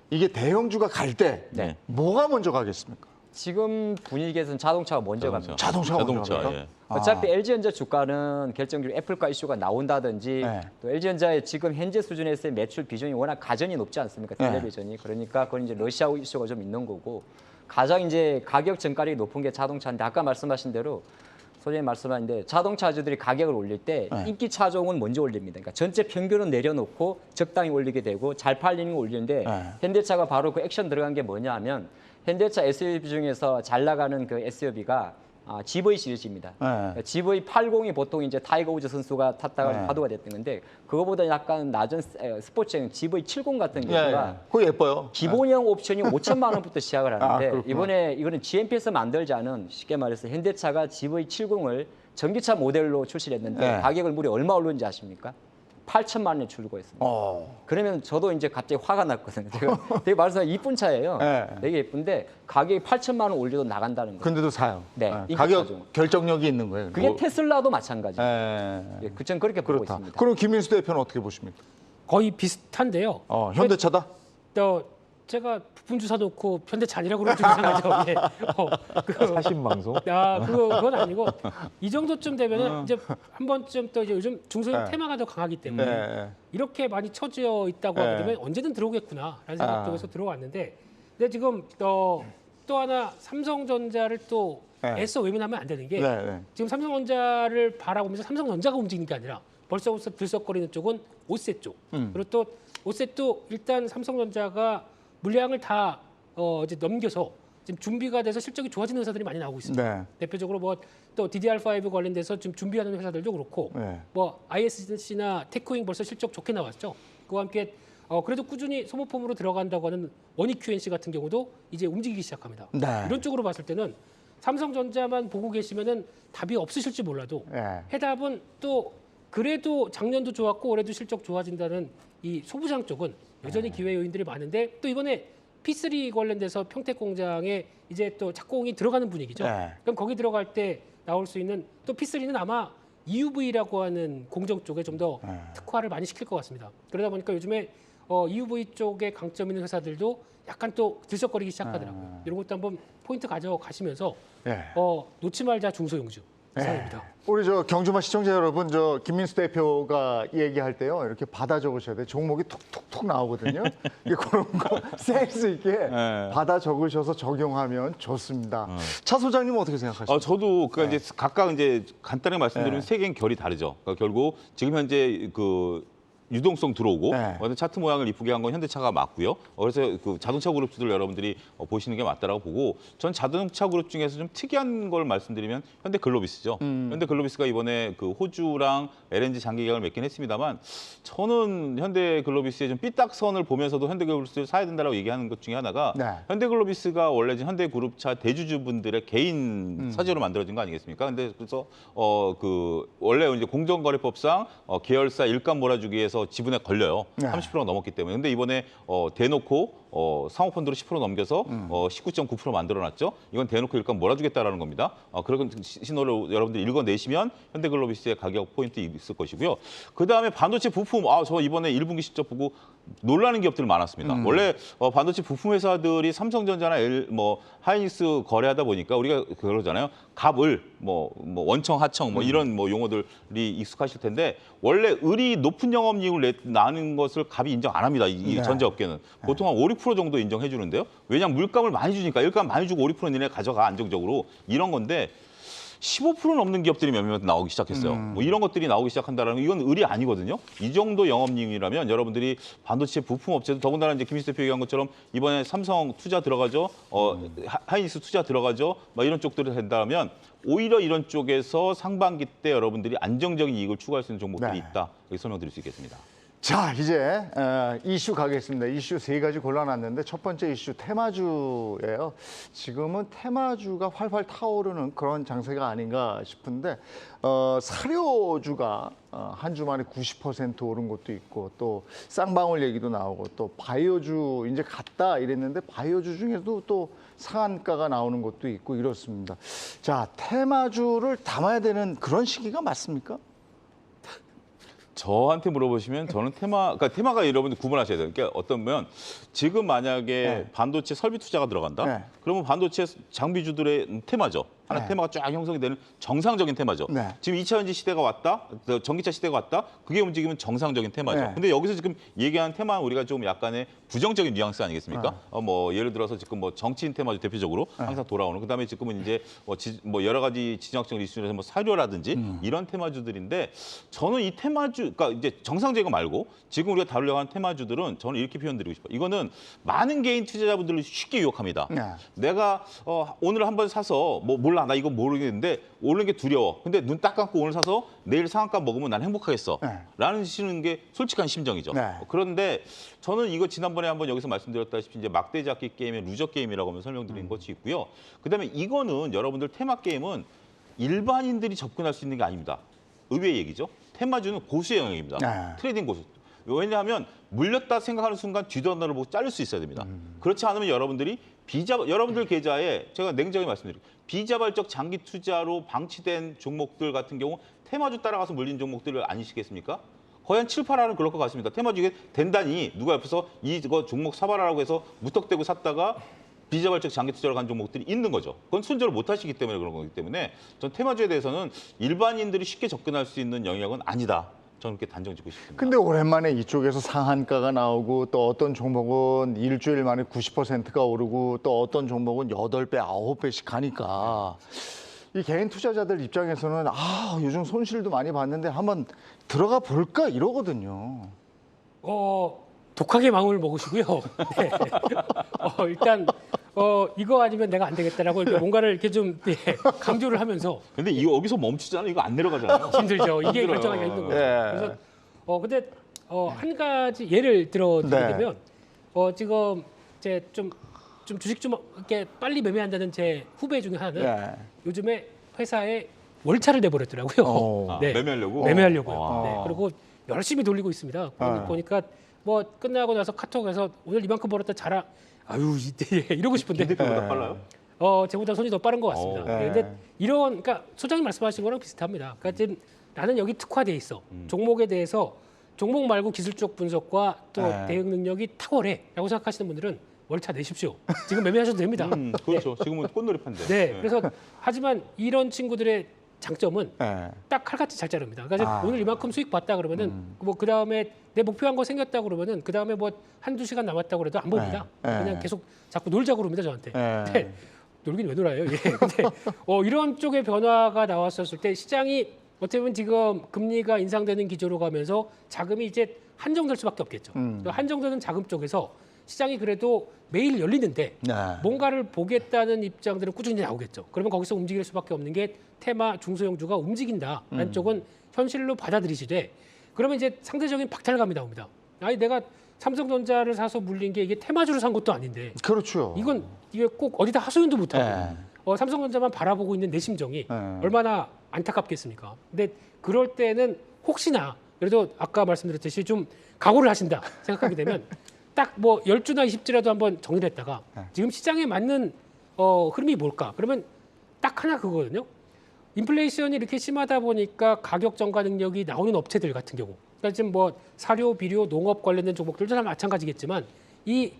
이게 대형주가 갈 때 네. 뭐가 먼저 가겠습니까? 지금 분위기에서는 자동차가 먼저 갑니다. 자동차가 먼저 갑니까? 예. 어차피 LG전자 주가는 결정적으로 애플과 이슈가 나온다든지 네. 또 LG전자의 지금 현재 수준에서의 매출 비중이 워낙 가전이 높지 않습니까? 네. 텔레비전이. 그러니까 그건 이제 러시아 이슈가 좀 있는 거고 가장 이제 가격 전가력이 높은 게 자동차인데 아까 말씀하신 대로 소장님 말씀하신데 자동차주들이 가격을 올릴 때 인기 차종은 먼저 올립니다. 그러니까 전체 평균은 내려놓고 적당히 올리게 되고 잘 팔리는 거 올리는데 현대차가 바로 그 액션 들어간 게 뭐냐 하면 현대차 SUV 중에서 잘 나가는 그 SUV가 GV 시리즈입니다. GV 80이 보통 이제 타이거 우즈 선수가 탔다가 화두가 됐던 건데 그거보다 약간 낮은 스포츠형 GV 70 같은 경우가 그거 예뻐요. 기본형 옵션이 5천만 원부터 시작을 하는데 그렇구나. 이번에 이거는 GMP에서 만들지 않은 쉽게 말해서 현대차가 GV70을 전기차 모델로 출시를 했는데 가격을 무려 얼마 올렸는지 아십니까? 8천만 원에 출고했습니다. 그러면 저도 이제 갑자기 화가 났거든요. 제가 되게 말해서 이쁜 차예요. 되게 예쁜데 가격이 8천만 원 올려도 나간다는 거예요. 근데도 사요. 네, 인기 가격 차종. 결정력이 있는 거예요. 그게 테슬라도 마찬가지예요. 예. 저는 그렇게 보고 그렇다. 있습니다. 그럼 김민수 대표는 어떻게 보십니까? 거의 비슷한데요. 현대차다? 제가 부품 주사 놓고 현대차 아니라고 그러면 좀 이상하죠. 예. 사신 방송? 그건 아니고 이 정도쯤 되면은 이제 한 번쯤 또 이제 요즘 중소형 테마가 더 강하기 때문에 이렇게 많이 처져 있다고 하게 되면 언제든 들어오겠구나라는 생각 속에서 들어왔는데 근데 지금 또 하나 삼성전자를 또 애써 외면하면 안 되는 게 지금 삼성전자를 바라보면서 삼성전자가 움직이는 게 아니라 벌써부터 들썩거리는 쪽은 오셋 쪽. 그리고 또 오셋도 일단 삼성전자가 물량을 다 이제 넘겨서 지금 준비가 돼서 실적이 좋아지는 회사들이 많이 나오고 있습니다. 대표적으로 뭐 또 DDR5 관련돼서 지금 준비하는 회사들도 그렇고 뭐 ISC나 테크윙 벌써 실적 좋게 나왔죠. 그와 함께 그래도 꾸준히 소모품으로 들어간다고 하는 원익 QNC 같은 경우도 이제 움직이기 시작합니다. 이런 쪽으로 봤을 때는 삼성전자만 보고 계시면은 답이 없으실지 몰라도 해답은 또 그래도 작년도 좋았고 올해도 실적 좋아진다는 이 소부장 쪽은 여전히 기회 요인들이 많은데 또 이번에 P3 관련돼서 평택 공장에 이제 또 착공이 들어가는 분위기죠. 그럼 거기 들어갈 때 나올 수 있는 또 P3는 아마 EUV라고 하는 공정 쪽에 좀 더 특화를 많이 시킬 것 같습니다. 그러다 보니까 요즘에 EUV 쪽에 강점 있는 회사들도 약간 또 들썩거리기 시작하더라고요. 이런 것도 한번 포인트 가져가시면서 놓지 말자 중소형주. 이상입니다. 우리 경주마 시청자 여러분, 김민수 대표가 얘기할 때요 이렇게 받아 적으셔야 돼. 종목이 툭툭툭 나오거든요. 이게 그런 거 센스 있게 받아 적으셔서 적용하면 좋습니다. 차 소장님은 어떻게 생각하십니까? 저도 이제 각각 이제 간단하게 말씀드리면 세 개는 결이 다르죠. 그러니까 결국 지금 현재 그 유동성 들어오고 차트 모양을 이쁘게 한 건 현대차가 맞고요. 그래서 그 자동차 그룹들 여러분들이 보시는 게 맞다라고 보고 전 자동차 그룹 중에서 좀 특이한 걸 말씀드리면 현대글로비스죠. 현대글로비스가 이번에 그 호주랑 LNG 장기 계약을 맺긴 했습니다만 저는 현대글로비스의 좀 삐딱선을 보면서도 현대글로비스를 사야 된다라고 얘기하는 것 중에 하나가 현대글로비스가 원래 현대그룹차 대주주분들의 개인 사재로 만들어진 거 아니겠습니까? 근데 그래서 그 원래 이제 공정거래법상 계열사 일감 몰아주기에서 지분에 걸려요. 30%가 넘었기 때문에. 근데 이번에 대놓고 상호펀드로 10% 넘겨서 19.9% 만들어놨죠. 이건 대놓고 일감 몰아주겠다라는 겁니다. 그런 신호를 여러분들 읽어내시면 현대글로비스의 가격 포인트 있을 것이고요. 그다음에 반도체 부품. 저 이번에 1분기 실적 보고 놀라는 기업들 많았습니다. 원래 반도체 부품 회사들이 삼성전자나 하이닉스 거래하다 보니까 우리가 그러잖아요. 갑을 원청, 하청 이런 용어들이 익숙하실 텐데 원래 을이 높은 영업이익을 나는 것을 갑이 인정 안 합니다. 이 전자업계는 보통 한 5, 6% 정도 인정해 주는데요. 왜냐하면 물감을 많이 주니까 일감 많이 주고 5, 6% 니네 가져가 안정적으로 이런 건데 15% 넘는 기업들이 몇몇 나오기 시작했어요. 이런 것들이 나오기 시작한다는 건 이건 을이 아니거든요. 이 정도 영업이익이라면 여러분들이 반도체 부품 업체도 더군다나 이제 김민수 대표 얘기한 것처럼 이번에 삼성 투자 들어가죠. 하이닉스 투자 들어가죠. 이런 쪽들이 된다면 오히려 이런 쪽에서 상반기 때 여러분들이 안정적인 이익을 추구할 수 있는 종목들이 있다. 이렇게 설명드릴 수 있겠습니다. 자, 이제 이슈 가겠습니다. 이슈 3가지 골라놨는데 첫 번째 이슈 테마주예요. 지금은 테마주가 활활 타오르는 그런 장세가 아닌가 싶은데 사료주가 한 주 만에 90% 오른 것도 있고 또 쌍방울 얘기도 나오고 또 바이오주 이제 갔다 이랬는데 바이오주 중에도 또 상한가가 나오는 것도 있고 이렇습니다. 자, 테마주를 담아야 되는 그런 시기가 맞습니까? 저한테 물어보시면 저는 그러니까 테마가 여러분들 구분하셔야 돼요. 그러니까 어떤 면 지금 만약에 반도체 설비 투자가 들어간다. 그러면 반도체 장비주들의 테마죠. 하나 테마가 쫙 형성이 되는 정상적인 테마죠. 네. 지금 2차 전지 시대가 왔다, 전기차 시대가 왔다, 그게 움직이면 정상적인 테마죠. 네. 근데 여기서 지금 얘기하는 테마는 우리가 좀 약간의 부정적인 뉘앙스 아니겠습니까? 뭐 예를 들어서 지금 뭐 정치인 테마죠, 대표적으로 항상 돌아오는. 그다음에 지금은 이제 뭐 여러 가지 지정학적 이슈에서 뭐 사료라든지 이런 테마주들인데 저는 이 테마주, 그러니까 이제 정상적인 거 말고 지금 우리가 다루려고 하는 테마주들은 저는 이렇게 표현드리고 싶어요. 이거는 많은 개인 투자자분들을 쉽게 유혹합니다. 네. 내가 오늘 한번 사서 뭐 몰라, 나 이거 모르겠는데 오르는 게 두려워. 근데 눈 딱 감고 오늘 사서 내일 상한가 먹으면 난 행복하겠어. 네. 라는 시는 게 솔직한 심정이죠. 네. 그런데 저는 이거 지난번에 한번 여기서 말씀드렸다시피 이제 막대잡기 게임의 루저 게임이라고 하면 설명드린 것이 있고요. 그다음에 이거는 여러분들 테마 게임은 일반인들이 접근할 수 있는 게 아닙니다. 의외의 얘기죠. 테마주는 고수의 영역입니다. 네. 트레이딩 고수. 왜냐하면 물렸다 생각하는 순간 뒤돈다를 보고 자를 수 있어야 됩니다. 그렇지 않으면 여러분들이 여러분들 계좌에 제가 냉정히 말씀드릴게요. 비자발적 장기 투자로 방치된 종목들 같은 경우 테마주 따라가서 물린 종목들을 아니시겠습니까? 거의 한 7, 8할은 그럴 것 같습니다. 테마주 이게 된다니 누가 옆에서 이거 종목 사봐라라고 해서 무턱대고 샀다가 비자발적 장기 투자로 간 종목들이 있는 거죠. 그건 손절을 못 하시기 때문에 그런 거기 때문에 전 테마주에 대해서는 일반인들이 쉽게 접근할 수 있는 영역은 아니다. 저는 그렇게 단정 짓고 싶습니다. 근데 오랜만에 이쪽에서 상한가가 나오고 또 어떤 종목은 일주일 만에 90%가 오르고 또 어떤 종목은 8배, 9배씩 가니까 이 개인 투자자들 입장에서는 요즘 손실도 많이 봤는데 한번 들어가 볼까 이러거든요. 독하게 마음을 먹으시고요. 네. 일단 이거 아니면 내가 안 되겠다라고 이렇게 뭔가를 이렇게 좀 강조를 하면서 근데 이거 여기서 멈추잖아요. 이거 안 내려가잖아요. 힘들죠. 이게 힘들어요. 결정하기가 힘든 거죠. 예. 그래서 근데 한 가지 예를 들어드리게 네. 되면 지금 이제 좀 주식 좀 이렇게 빨리 매매한다는 제 후배 중에 하나는 예. 요즘에 회사에 월차를 내버렸더라고요. 네. 매매하려고? 매매하려고요. 네. 그리고 열심히 돌리고 있습니다. 네. 보니까 뭐 끝나고 나서 카톡에서 오늘 이만큼 벌었다 자랑. 아유 이러고 싶은데. 대표보다 빨라요? 제보다 손이 더 빠른 것 같습니다. 네. 근데 그러니까 소장님 말씀하신 거랑 비슷합니다. 그러니까 지금 나는 여기 특화돼 있어. 종목에 대해서 종목 말고 기술적 분석과 또 네. 대응 능력이 탁월해라고 생각하시는 분들은 월차 내십시오. 지금 매매하셔도 됩니다. 그렇죠. 지금은 꽃놀이판데. 네. 그래서 하지만 이런 친구들의 장점은 예. 딱 칼같이 잘 자릅니다. 그러니까 오늘 이만큼 수익 봤다 그러면은 뭐 그 다음에 내 목표한 거 생겼다 그러면은 그 다음에 뭐 한두 시간 남았다 그래도 안 봅니다. 네. 그냥 계속 자꾸 놀자고 그럽니다 저한테. 네. 근데 놀긴 왜 놀아요? 예. 근데 이런 쪽의 변화가 나왔었을 때 시장이 어떻게 보면 지금 금리가 인상되는 기조로 가면서 자금이 이제 한정될 수밖에 없겠죠. 한정되는 자금 쪽에서 시장이 그래도 매일 열리는데 네. 뭔가를 보겠다는 입장들은 꾸준히 나오겠죠. 그러면 거기서 움직일 수밖에 없는 게 테마 중소형주가 움직인다라는 쪽은 현실로 받아들이시되 그러면 이제 상대적인 박탈감이 나옵니다. 아니 내가 삼성전자를 사서 물린 게 이게 테마주를 산 것도 아닌데 그렇죠. 이게 꼭 어디다 하소연도 못하고 네. 삼성전자만 바라보고 있는 내 심정이 네. 얼마나 안타깝겠습니까? 근데 그럴 때는 혹시나 그래도 아까 말씀드렸듯이 좀 각오를 하신다 생각하게 되면 딱 뭐 10주나 20주라도 한번 정리를 했다가 지금 시장에 맞는 흐름이 뭘까? 그러면 딱 하나 그거거든요. 인플레이션이 이렇게 심하다 보니까 가격 전가 능력이 나오는 업체들 같은 경우 그러니까 지금 뭐 사료, 비료, 농업 관련된 종목들도 다 마찬가지겠지만 이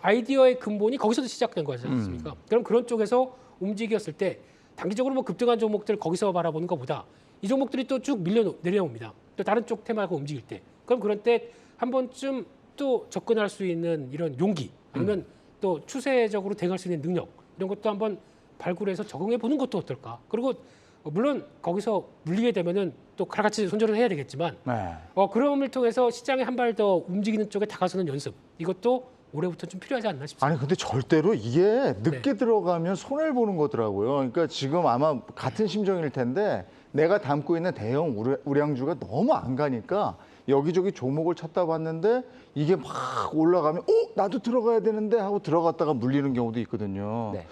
아이디어의 근본이 거기서도 시작된 거지 않습니까? 그럼 그런 쪽에서 움직였을 때 단기적으로 뭐 급등한 종목들 거기서 바라보는 것보다 이 종목들이 또 쭉 내려옵니다. 또 다른 쪽 테마가 움직일 때 그럼 그런 때 한 번쯤 또 접근할 수 있는 이런 용기 아니면 또 추세적으로 대응할 수 있는 능력 이런 것도 한번 발굴해서 적응해 보는 것도 어떨까? 그리고 물론 거기서 물리게 되면은 또 칼같이 손절을 해야 되겠지만 네. 그럼을 통해서 시장에 한 발 더 움직이는 쪽에 다가서는 연습 이것도 올해부터 좀 필요하지 않나 싶습니다. 아니 근데 절대로 이게 늦게 들어가면 손해를 보는 거더라고요. 그러니까 지금 아마 같은 심정일 텐데 내가 담고 있는 대형 우량주가 너무 안 가니까 여기저기 종목을 찾다 봤는데 이게 막 올라가면 나도 들어가야 되는데 하고 들어갔다가 물리는 경우도 있거든요. 네.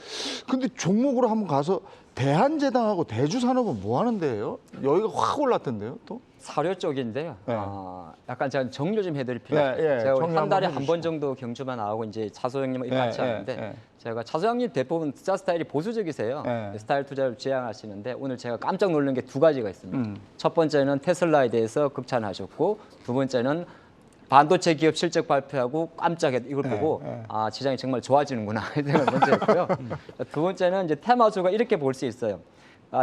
근데 종목으로 한번 가서 대한제당하고 대주산업은 뭐 하는 데예요? 여기가 확 올랐던데요, 또? 사료 쪽인데요. 네. 약간 제가 정리를 좀 해드릴 필요가 네, 있어요. 예, 제가 정리 한 달에 한번 한 번 정도 경주만 나오고 이제 차소영님과 예, 같이 예, 하는데 예. 제가 차소영님 대부분 투자 스타일이 보수적이세요. 예. 스타일 투자를 지향하시는데 오늘 제가 깜짝 놀란 게 두 가지가 있습니다. 첫 번째는 테슬라에 대해서 극찬하셨고 두 번째는 반도체 기업 실적 발표하고 깜짝이야 이걸 보고 아 시장이 정말 좋아지는구나 이 생각 먼저 했고요. 두 번째는 이제 테마주가 이렇게 볼 수 있어요.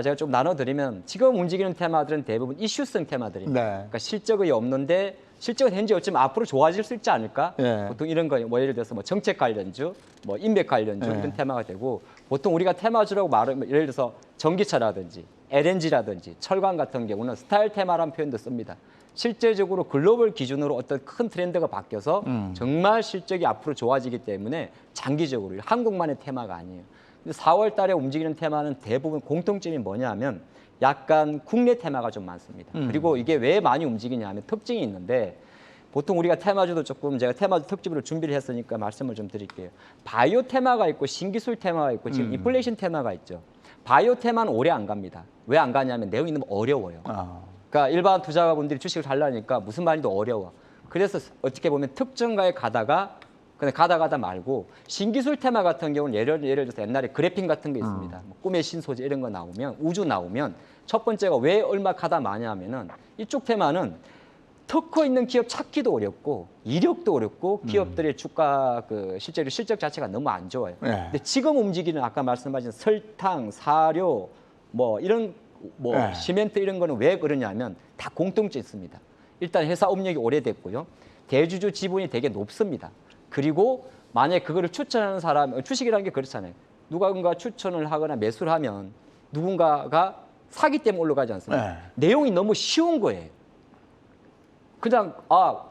제가 좀 나눠드리면 지금 움직이는 테마들은 대부분 이슈성 테마들입니다. 네. 그러니까 실적이 없는데 실적은 현재 어쩌면 앞으로 좋아질 수 있지 않을까? 예. 보통 이런 거 뭐 예를 들어서 뭐 정책 관련주, 뭐 인맥 관련주 이런 테마가 되고 보통 우리가 테마주라고 말하면 예를 들어서 전기차라든지 LNG라든지 철강 같은 경우는 스타일 테마라는 표현도 씁니다. 실제적으로 글로벌 기준으로 어떤 큰 트렌드가 바뀌어서 정말 실적이 앞으로 좋아지기 때문에 장기적으로 한국만의 테마가 아니에요. 근데 4월 달에 움직이는 테마는 대부분 공통점이 뭐냐 하면 약간 국내 테마가 좀 많습니다. 그리고 이게 왜 많이 움직이냐 하면 특징이 있는데 보통 우리가 테마주도 조금 제가 테마주 특집으로 준비를 했으니까 말씀을 좀 드릴게요. 바이오 테마가 있고 신기술 테마가 있고 지금 인플레이션 테마가 있죠. 바이오 테마는 오래 안 갑니다. 왜 안 가냐면 내용이 너무 어려워요. 그러니까 일반 투자가분들이 주식을 살라니까 무슨 말인지 어려워. 그래서 어떻게 보면 특정가에 가다가 근데 가다 말고 신기술 테마 같은 경우는 예를 들어서 옛날에 그래핀 같은 게 있습니다. 뭐 꿈의 신소재 이런 거 나오면 우주 나오면 첫 번째가 왜 얼마 가다 마냐 하면은 이쪽 테마는 특허 있는 기업 찾기도 어렵고 이력도 어렵고 기업들의 주가 그 실제로 실적 자체가 너무 안 좋아요. 네. 근데 지금 움직이는 아까 말씀하신 설탕, 사료 뭐 이런 뭐 네. 시멘트 이런 거는 왜 그러냐면 다 공통점이 있습니다. 일단 회사 업력이 오래됐고요. 대주주 지분이 되게 높습니다. 그리고 만약에 그거를 추천하는 사람, 주식이라는 게 그렇잖아요. 누군가 추천을 하거나 매수를 하면 누군가가 사기 때문에 올라가지 않습니까? 네. 내용이 너무 쉬운 거예요. 그냥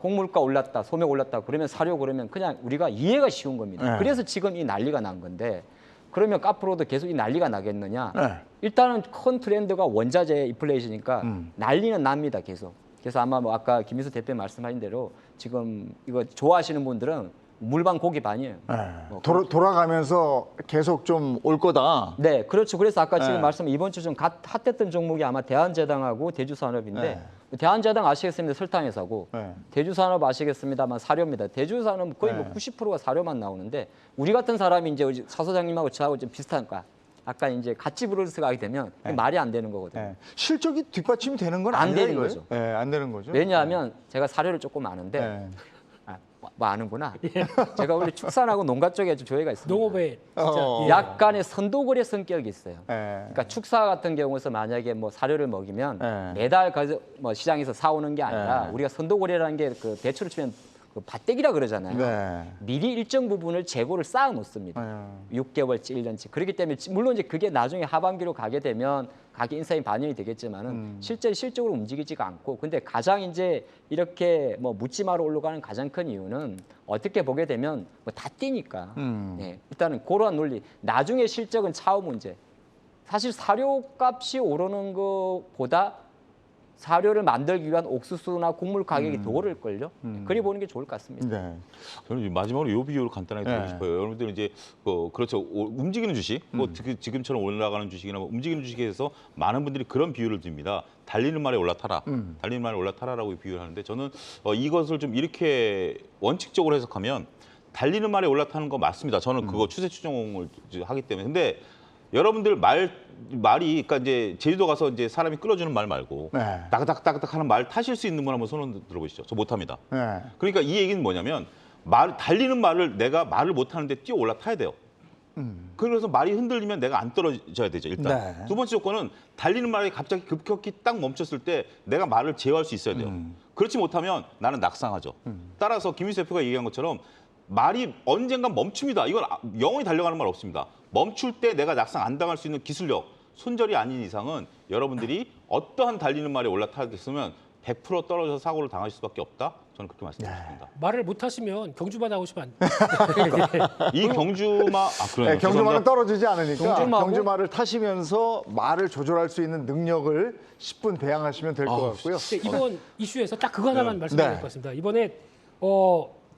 곡물가 올랐다, 소매 올랐다 그러면 사려 그러면 그냥 우리가 이해가 쉬운 겁니다. 네. 그래서 지금 이 난리가 난 건데 그러면 앞으로도 계속 이 난리가 나겠느냐? 네. 일단은 큰 트렌드가 원자재 인플레이션이니까 난리는 납니다, 계속. 그래서 아마 뭐 아까 김민수 대표 말씀하신 대로 지금 이거 좋아하시는 분들은 물반 고기 반이에요. 네. 뭐 돌아가면서 계속 좀 올 거다. 네, 그렇죠. 그래서 아까 지금 네. 말씀 이번 주 좀 핫했던 종목이 아마 대한제당하고 대주산업인데 네. 대한제당 아시겠습니다. 설탕회사고 네. 대주산업 아시겠습니다만 사료입니다. 대주산업 거의 뭐 네. 90%가 사료만 나오는데 우리 같은 사람이 이제 사 소장님하고 저하고 좀 비슷한가? 약간 이제 같이 브로스가 하게 되면 말이 안 되는 거거든요. 네. 실적이 뒷받침이 되는 건 안 아니다, 되는 이거예요? 거죠. 네, 안 되는 거죠. 왜냐하면 제가 사료를 조금 아는데 네. 뭐 아는구나. 제가 원래 축산하고 농가 쪽에 좀 조예가 있습니다. 농업에 진짜 어. 예. 약간의 선도거래 성격이 있어요. 네. 그러니까 축사 같은 경우에서 만약에 뭐 사료를 먹이면 네. 매달 뭐 시장에서 사오는 게 아니라 네. 우리가 선도거래라는 게 그 대출을 치면 그 밭대기라 그러잖아요. 네. 미리 일정 부분을 재고를 쌓아 놓습니다. 6개월치, 1년치. 그렇기 때문에 물론 이제 그게 나중에 하반기로 가게 되면 가격 인상이 반영이 되겠지만은 실적으로 움직이지가 않고 근데 가장 이제 이렇게 뭐 묻지마로 올라가는 가장 큰 이유는 어떻게 보게 되면 뭐 다 뛰니까. 네, 일단은 그러한 논리. 나중에 실적은 차후 문제. 사실 사료값이 오르는 것보다 사료를 만들기 위한 옥수수나 곡물 가격이 더 오를걸요. 그리 보는 게 좋을 것 같습니다. 네. 저는 마지막으로 이 비유를 간단하게 드리고 네. 싶어요. 여러분들 이제 그렇죠. 움직이는 주식, 뭐 지금처럼 올라가는 주식이나 뭐 움직이는 주식에서 많은 분들이 그런 비유를 듭니다. 달리는 말에 올라타라, 달리는 말에 올라타라라고 비유를 하는데 저는 이것을 좀 이렇게 원칙적으로 해석하면 달리는 말에 올라타는 거 맞습니다. 저는 그거 추세 추종을 하기 때문에. 근데 여러분들 말이 그러니까 이제 제주도 가서 이제 사람이 끌어주는 말 말고 네. 따그닥따그닥 하는 말 타실 수 있는 분 한번 손을 들어보시죠. 저 못합니다. 네. 그러니까 이 얘기는 뭐냐면 달리는 말을 내가 말을 못하는데 뛰어 올라타야 돼요. 그래서 말이 흔들리면 내가 안 떨어져야 되죠. 일단 네. 두 번째 조건은 달리는 말이 갑자기 급격히 딱 멈췄을 때 내가 말을 제어할 수 있어야 돼요. 그렇지 못하면 나는 낙상하죠. 따라서 김민수 대표가 얘기한 것처럼 말이 언젠간 멈춥니다. 이건 영원히 달려가는 말 없습니다. 멈출 때 내가 낙상 안 당할 수 있는 기술력, 손절이 아닌 이상은 여러분들이 어떠한 달리는 말에 올라타겠으면 100% 떨어져서 사고를 당하실 수밖에 없다. 저는 그렇게 말씀드리겠습니다. 말을 못 하시면 경주마 나오시면 안 이 경주마 그래요. 네, 경주마는 떨어지지 않으니까 경주마하고- 경주마를 타시면서 말을 조절할 수 있는 능력을 10분 배양하시면 될 것 같고요. 근데 이번 이슈에서 딱 그거 하나만 말씀드릴 네. 것 같습니다. 이번에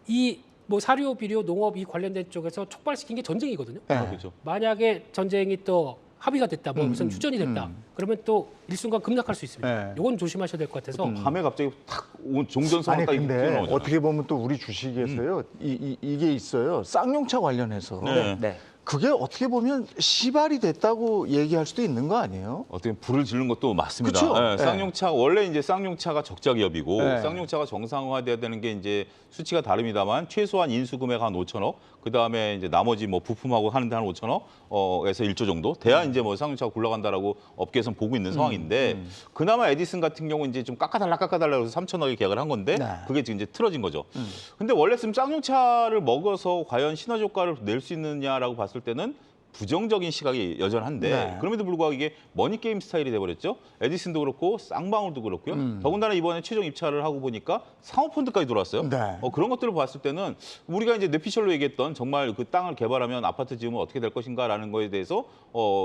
이 뭐 사료, 비료, 농업 이 관련된 쪽에서 촉발시킨 게 전쟁이거든요. 네. 그렇죠. 만약에 전쟁이 또 합의가 됐다, 뭐 무슨 휴전이 됐다, 그러면 또 일순간 급락할 수 있습니다. 네. 이건 조심하셔야 될 것 같아서. 밤에 갑자기 탁 종전선언 아니 딱 근데 튀어나오잖아요. 어떻게 보면 또 우리 주식에서요 이게 있어요 쌍용차 관련해서 네. 네. 그게 어떻게 보면 시발이 됐다고 얘기할 수도 있는 거 아니에요? 어떻게 보면 불을 지른 것도 맞습니다. 그쵸? 예, 네. 쌍용차 원래 이제 쌍용차가 적자 기업이고 네. 쌍용차가 정상화돼야 되는 게 이제 수치가 다릅니다만 최소한 인수 금액 한 5천억, 그 다음에 이제 나머지 뭐 부품하고 하는데 한 5천억에서 1조 정도 돼야 이제 뭐 쌍용차가 굴러간다라고 업계에서는 보고 있는 상황인데 그나마 에디슨 같은 경우 이제 좀 깎아달라 해서 3천억에 계약을 한 건데 네. 그게 지금 이제 틀어진 거죠. 근데 원래 지금 쌍용차를 먹어서 과연 시너지 효과를 낼 수 있느냐라고 봤을 때는 부정적인 시각이 여전한데 네. 그럼에도 불구하고 이게 머니게임 스타일이 돼버렸죠. 에디슨도 그렇고 쌍방울도 그렇고요. 더군다나 이번에 최종 입찰을 하고 보니까 상호펀드까지 들어왔어요. 네. 그런 것들을 봤을 때는 우리가 이제 뇌피셜로 얘기했던 정말 그 땅을 개발하면 아파트 지으면 어떻게 될 것인가라는 거에 대해서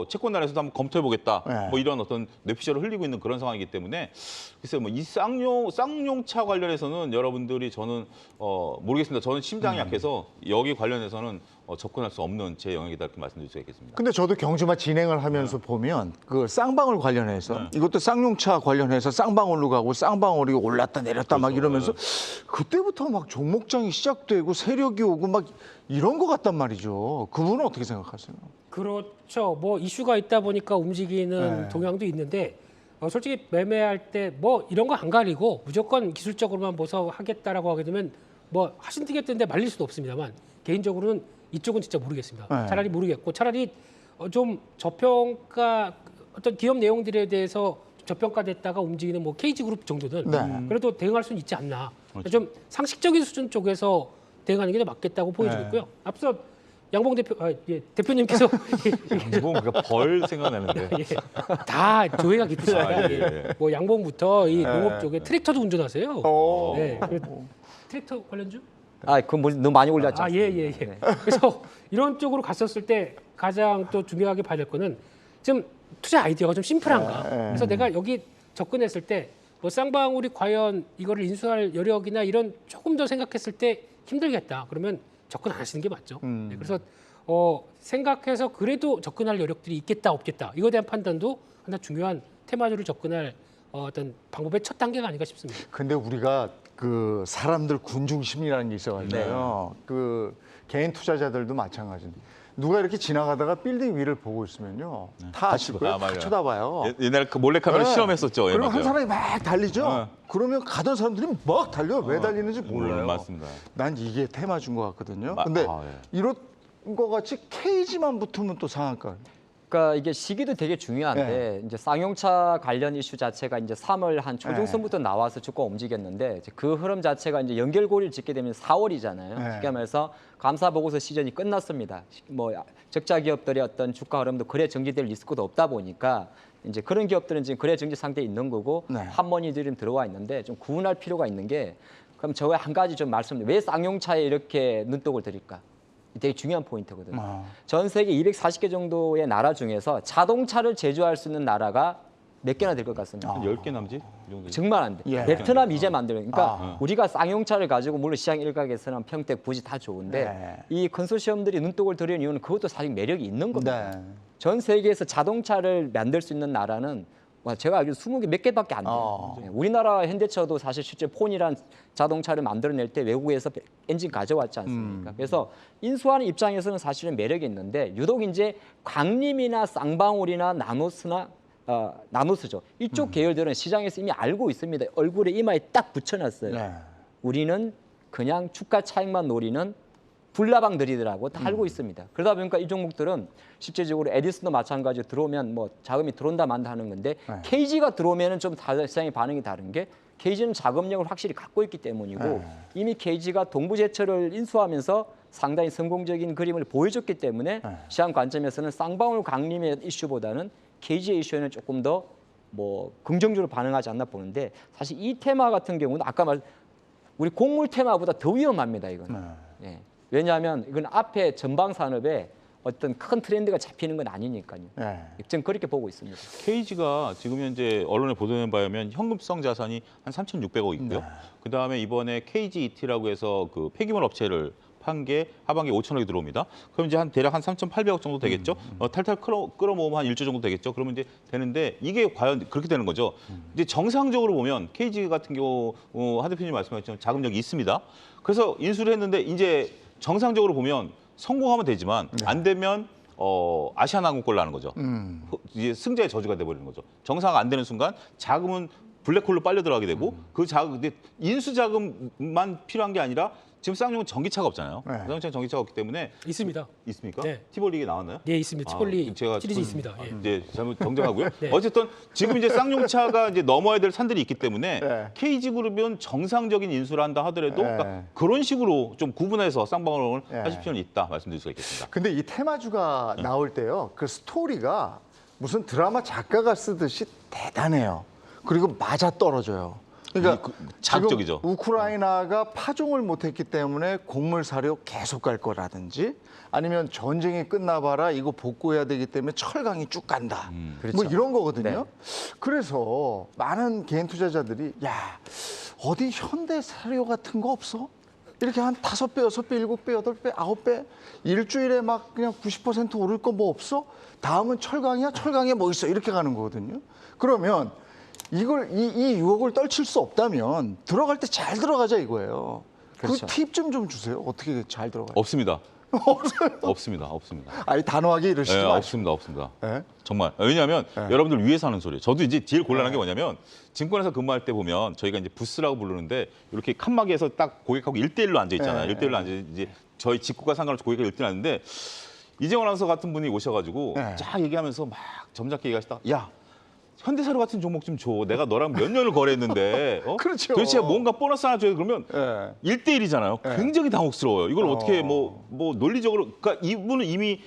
채권단에서도 한번 검토해보겠다. 네. 뭐 이런 어떤 뇌피셜을 흘리고 있는 그런 상황이기 때문에 글쎄요, 뭐 이 쌍용차 관련해서는 여러분들이 저는 모르겠습니다. 저는 심장이 약해서 여기 관련해서는 접근할 수 없는 제 영역이다 이렇게 말씀드릴 수 있겠습니다. 근데 저도 경주마 진행을 하면서 보면 그 쌍방울 관련해서 이것도 쌍용차 관련해서 쌍방울로 가고 쌍방울이 올랐다 내렸다 막 이러면서 그때부터 막 종목장이 시작되고 세력이 오고 막 이런 것 같단 말이죠. 그분은 어떻게 생각하세요? 그렇죠. 뭐 이슈가 있다 보니까 움직이는 네. 동향도 있는데 솔직히 매매할 때 뭐 이런 거 안 가리고 무조건 기술적으로만 보서 하겠다라고 하게 되면 뭐 하신티겠던데 말릴 수도 없습니다만 개인적으로는 이쪽은 진짜 모르겠습니다. 네. 차라리 모르겠고 차라리 좀 저평가 어떤 기업 내용들에 대해서 저평가됐다가 움직이는 뭐 KG그룹 정도는 네. 그래도 대응할 수는 있지 않나. 그렇죠. 좀 상식적인 수준 쪽에서 대응하는 게 더 맞겠다고 보여지고요. 앞서 양봉 대표님께서 뭐 그러니까 벌 생각나는데. 예, 다 조회가 깊으시다. 아, 예, 예. 뭐 양봉부터 이 농업 쪽에 트랙터도 운전하세요. 오. 네, 트랙터 관련주? 그건 뭐 너무 많이 올렸죠. 예. 그래서 이런 쪽으로 갔었을 때 가장 또 중요하게 봐야 될 거는 지금 투자 아이디어가 좀 심플한가. 그래서 내가 여기 접근했을 때 뭐 쌍방울이 과연 이거를 인수할 여력이나 이런 조금 더 생각했을 때 힘들겠다. 그러면 접근 안 하시는 게 맞죠. 네, 그래서 생각해서 그래도 접근할 여력들이 있겠다 없겠다. 이거에 대한 판단도 하나 중요한 테마주를 접근할 어떤 방법의 첫 단계가 아닌가 싶습니다. 근데 우리가 그 사람들 군중 심리라는 게 있어가지고요. 그 개인 투자자들도 마찬가지인데 누가 이렇게 지나가다가 빌딩 위를 보고 있으면요, 다 아실 거예요. 다 맞아요. 쳐다봐요. 옛날에 그 몰래카메라 네. 시험했었죠. 예, 그리고 한 맞아요. 사람이 막 달리죠. 그러면 가던 사람들이 막 달려. 왜 달리는지 몰라요. 맞습니다. 난 이게 테마주인 것 같거든요. 마- 근데 예. 이런 거 같이 케이지만 붙으면 또 상한가. 그러니까 이게 시기도 되게 중요한데 이제 쌍용차 관련 이슈 자체가 이제 3월 한 초중순부터 나와서 주가 움직였는데 이제 그 흐름 자체가 이제 연결고리를 짓게 되면 4월이잖아요. 쉽게 말해서 감사 보고서 시즌이 끝났습니다. 뭐 적자 기업들의 어떤 주가 흐름도 거래 정지될 리스크도 없다 보니까 이제 그런 기업들은 지금 거래 정지 상태에 있는 거고 네. 한머니들은 들어와 있는데 좀 구분할 필요가 있는 게 그럼 저거 한 가지 좀 말씀드려요. 왜 쌍용차에 이렇게 눈독을 들일까? 되게 중요한 포인트거든요. 전 세계 240개 정도의 나라 중에서 자동차를 제조할 수 있는 나라가 몇 개나 될 것 같습니다. 한 10개 남지? 이 정도. 정말 안 돼. 예. 베트남 이제 만들어요. 그러니까 우리가 쌍용차를 가지고 물론 시장 일각에서는 평택, 부지 다 좋은데 네. 이 컨소시엄들이 눈독을 들이는 이유는 그것도 사실 매력이 있는 겁니다. 네. 전 세계에서 자동차를 만들 수 있는 나라는 제가 알기로 20개 몇 개밖에 안 돼요. 네, 우리나라 현대차도 사실 실제 폰이란 자동차를 만들어낼 때 외국에서 엔진 가져왔지 않습니까? 그래서 인수하는 입장에서는 사실은 매력이 있는데 유독 이제 광림이나 쌍방울이나 나노스나 나노스죠. 이쪽 계열들은 시장에서 이미 알고 있습니다. 얼굴에 이마에 딱 붙여놨어요. 네. 우리는 그냥 주가 차익만 노리는 불나방들이더라고 다 알고 있습니다. 그러다 보니까 이 종목들은 실제적으로 에디슨도 마찬가지로 들어오면 뭐 자금이 들어온다 만다 하는 건데 KG가 들어오면은 좀 시장의 반응이 다른 게 KG는 자금력을 확실히 갖고 있기 때문이고 이미 KG가 동부제철을 인수하면서 상당히 성공적인 그림을 보여줬기 때문에 시장 관점에서는 쌍방울 강림의 이슈보다는 KG의 이슈에는 조금 더 뭐 긍정적으로 반응하지 않나 보는데 사실 이 테마 같은 경우는 아까 우리 곡물 테마보다 더 위험합니다. 이거는. 예. 왜냐하면 이건 앞에 전방 산업에 어떤 큰 트렌드가 잡히는 건 아니니까요. 네. 저는 그렇게 보고 있습니다. KG가 지금 현재 언론에 보도된 바에 의하면 현금성 자산이 한 3,600억 있고요. 그다음에 이번에 KGET라고 해서 그 폐기물 업체를 판 게 하반기 5천억이 들어옵니다. 그럼 이제 한 대략 한 3,800억 정도 되겠죠. 탈탈 끌어모으면 한 1조 정도 되겠죠. 그러면 이제 되는데 이게 과연 그렇게 되는 거죠. 이제 정상적으로 보면 KG 같은 경우 하 대표님 말씀하셨지만 자금력이 있습니다. 그래서 인수를 했는데 이제 정상적으로 보면 성공하면 되지만 안 되면 아시아나항공 꼴 나는 거죠. 이제 승자의 저주가 돼버리는 거죠. 정상화가 안 되는 순간 자금은 블랙홀로 빨려 들어가게 되고 그 자금, 근데 인수 자금만 필요한 게 아니라 지금 쌍용은 전기차가 없잖아요. 네. 쌍용차 전기차가 없기 때문에 있습니다. 있습니까? 네. 티볼리그에 나왔나요? 예, 있습니다. 티볼리 제가 시리즈 있습니다. 예. 이제 잘못 정정하고요. 네. 어쨌든 지금 이제 쌍용차가 이제 넘어야 될 산들이 있기 때문에 네. KG그룹은 정상적인 인수를 한다 하더라도 네. 그러니까 그런 식으로 좀 구분해서 쌍방울을 네. 하실 필요는 있다 말씀드릴 수가 있겠습니다. 근데 이 테마주가 나올 때요, 그 스토리가 무슨 드라마 작가가 쓰듯이 대단해요. 그리고 맞아 떨어져요. 그러니까 자극적이죠. 지금 우크라이나가 파종을 못했기 때문에 곡물 사료 계속 갈 거라든지, 아니면 전쟁이 끝나봐라 이거 복구해야 되기 때문에 철강이 쭉 간다. 뭐 그렇죠. 이런 거거든요. 네. 그래서 많은 개인 투자자들이 야, 어디 현대 사료 같은 거 없어? 이렇게 한 5배, 6배, 7배, 8배, 9배 일주일에 막 그냥 90% 오를 거 뭐 없어? 다음은 철강이야? 철강에 뭐 있어? 이렇게 가는 거거든요. 그러면 이걸 이 유혹을 떨칠 수 없다면 들어갈 때 잘 들어가자 이거예요. 그렇죠. 그 팁 좀 주세요. 어떻게 잘 들어가요? 없습니다. 없습니다. 없습니다. 아니 단호하게 이러시지 네, 마시고. 없습니다. 없습니다. 네? 정말. 왜냐하면 여러분들 위해서 하는 소리예요. 저도 이제 제일 곤란한 게 뭐냐면 증권에서 근무할 때 보면 저희가 이제 부스라고 부르는데 이렇게 칸막이에서 딱 고객하고 1대1로 앉아 있잖아요. 네. 1대1로 앉아 이제 저희 직구가 상관없이 고객과 1대1 앉는데 이재원 아나운서 같은 분이 오셔가지고 네. 쫙 얘기하면서 막 점잖게 얘기하시다가 야 현대사료 같은 종목 좀 줘. 내가 너랑 몇 년을 거래했는데 그렇죠. 도대체 뭔가 보너스 하나 줘야 그러면 네. 1대1이잖아요. 굉장히 당혹스러워요. 이걸 어떻게 뭐 논리적으로 그러니까 이분은 이미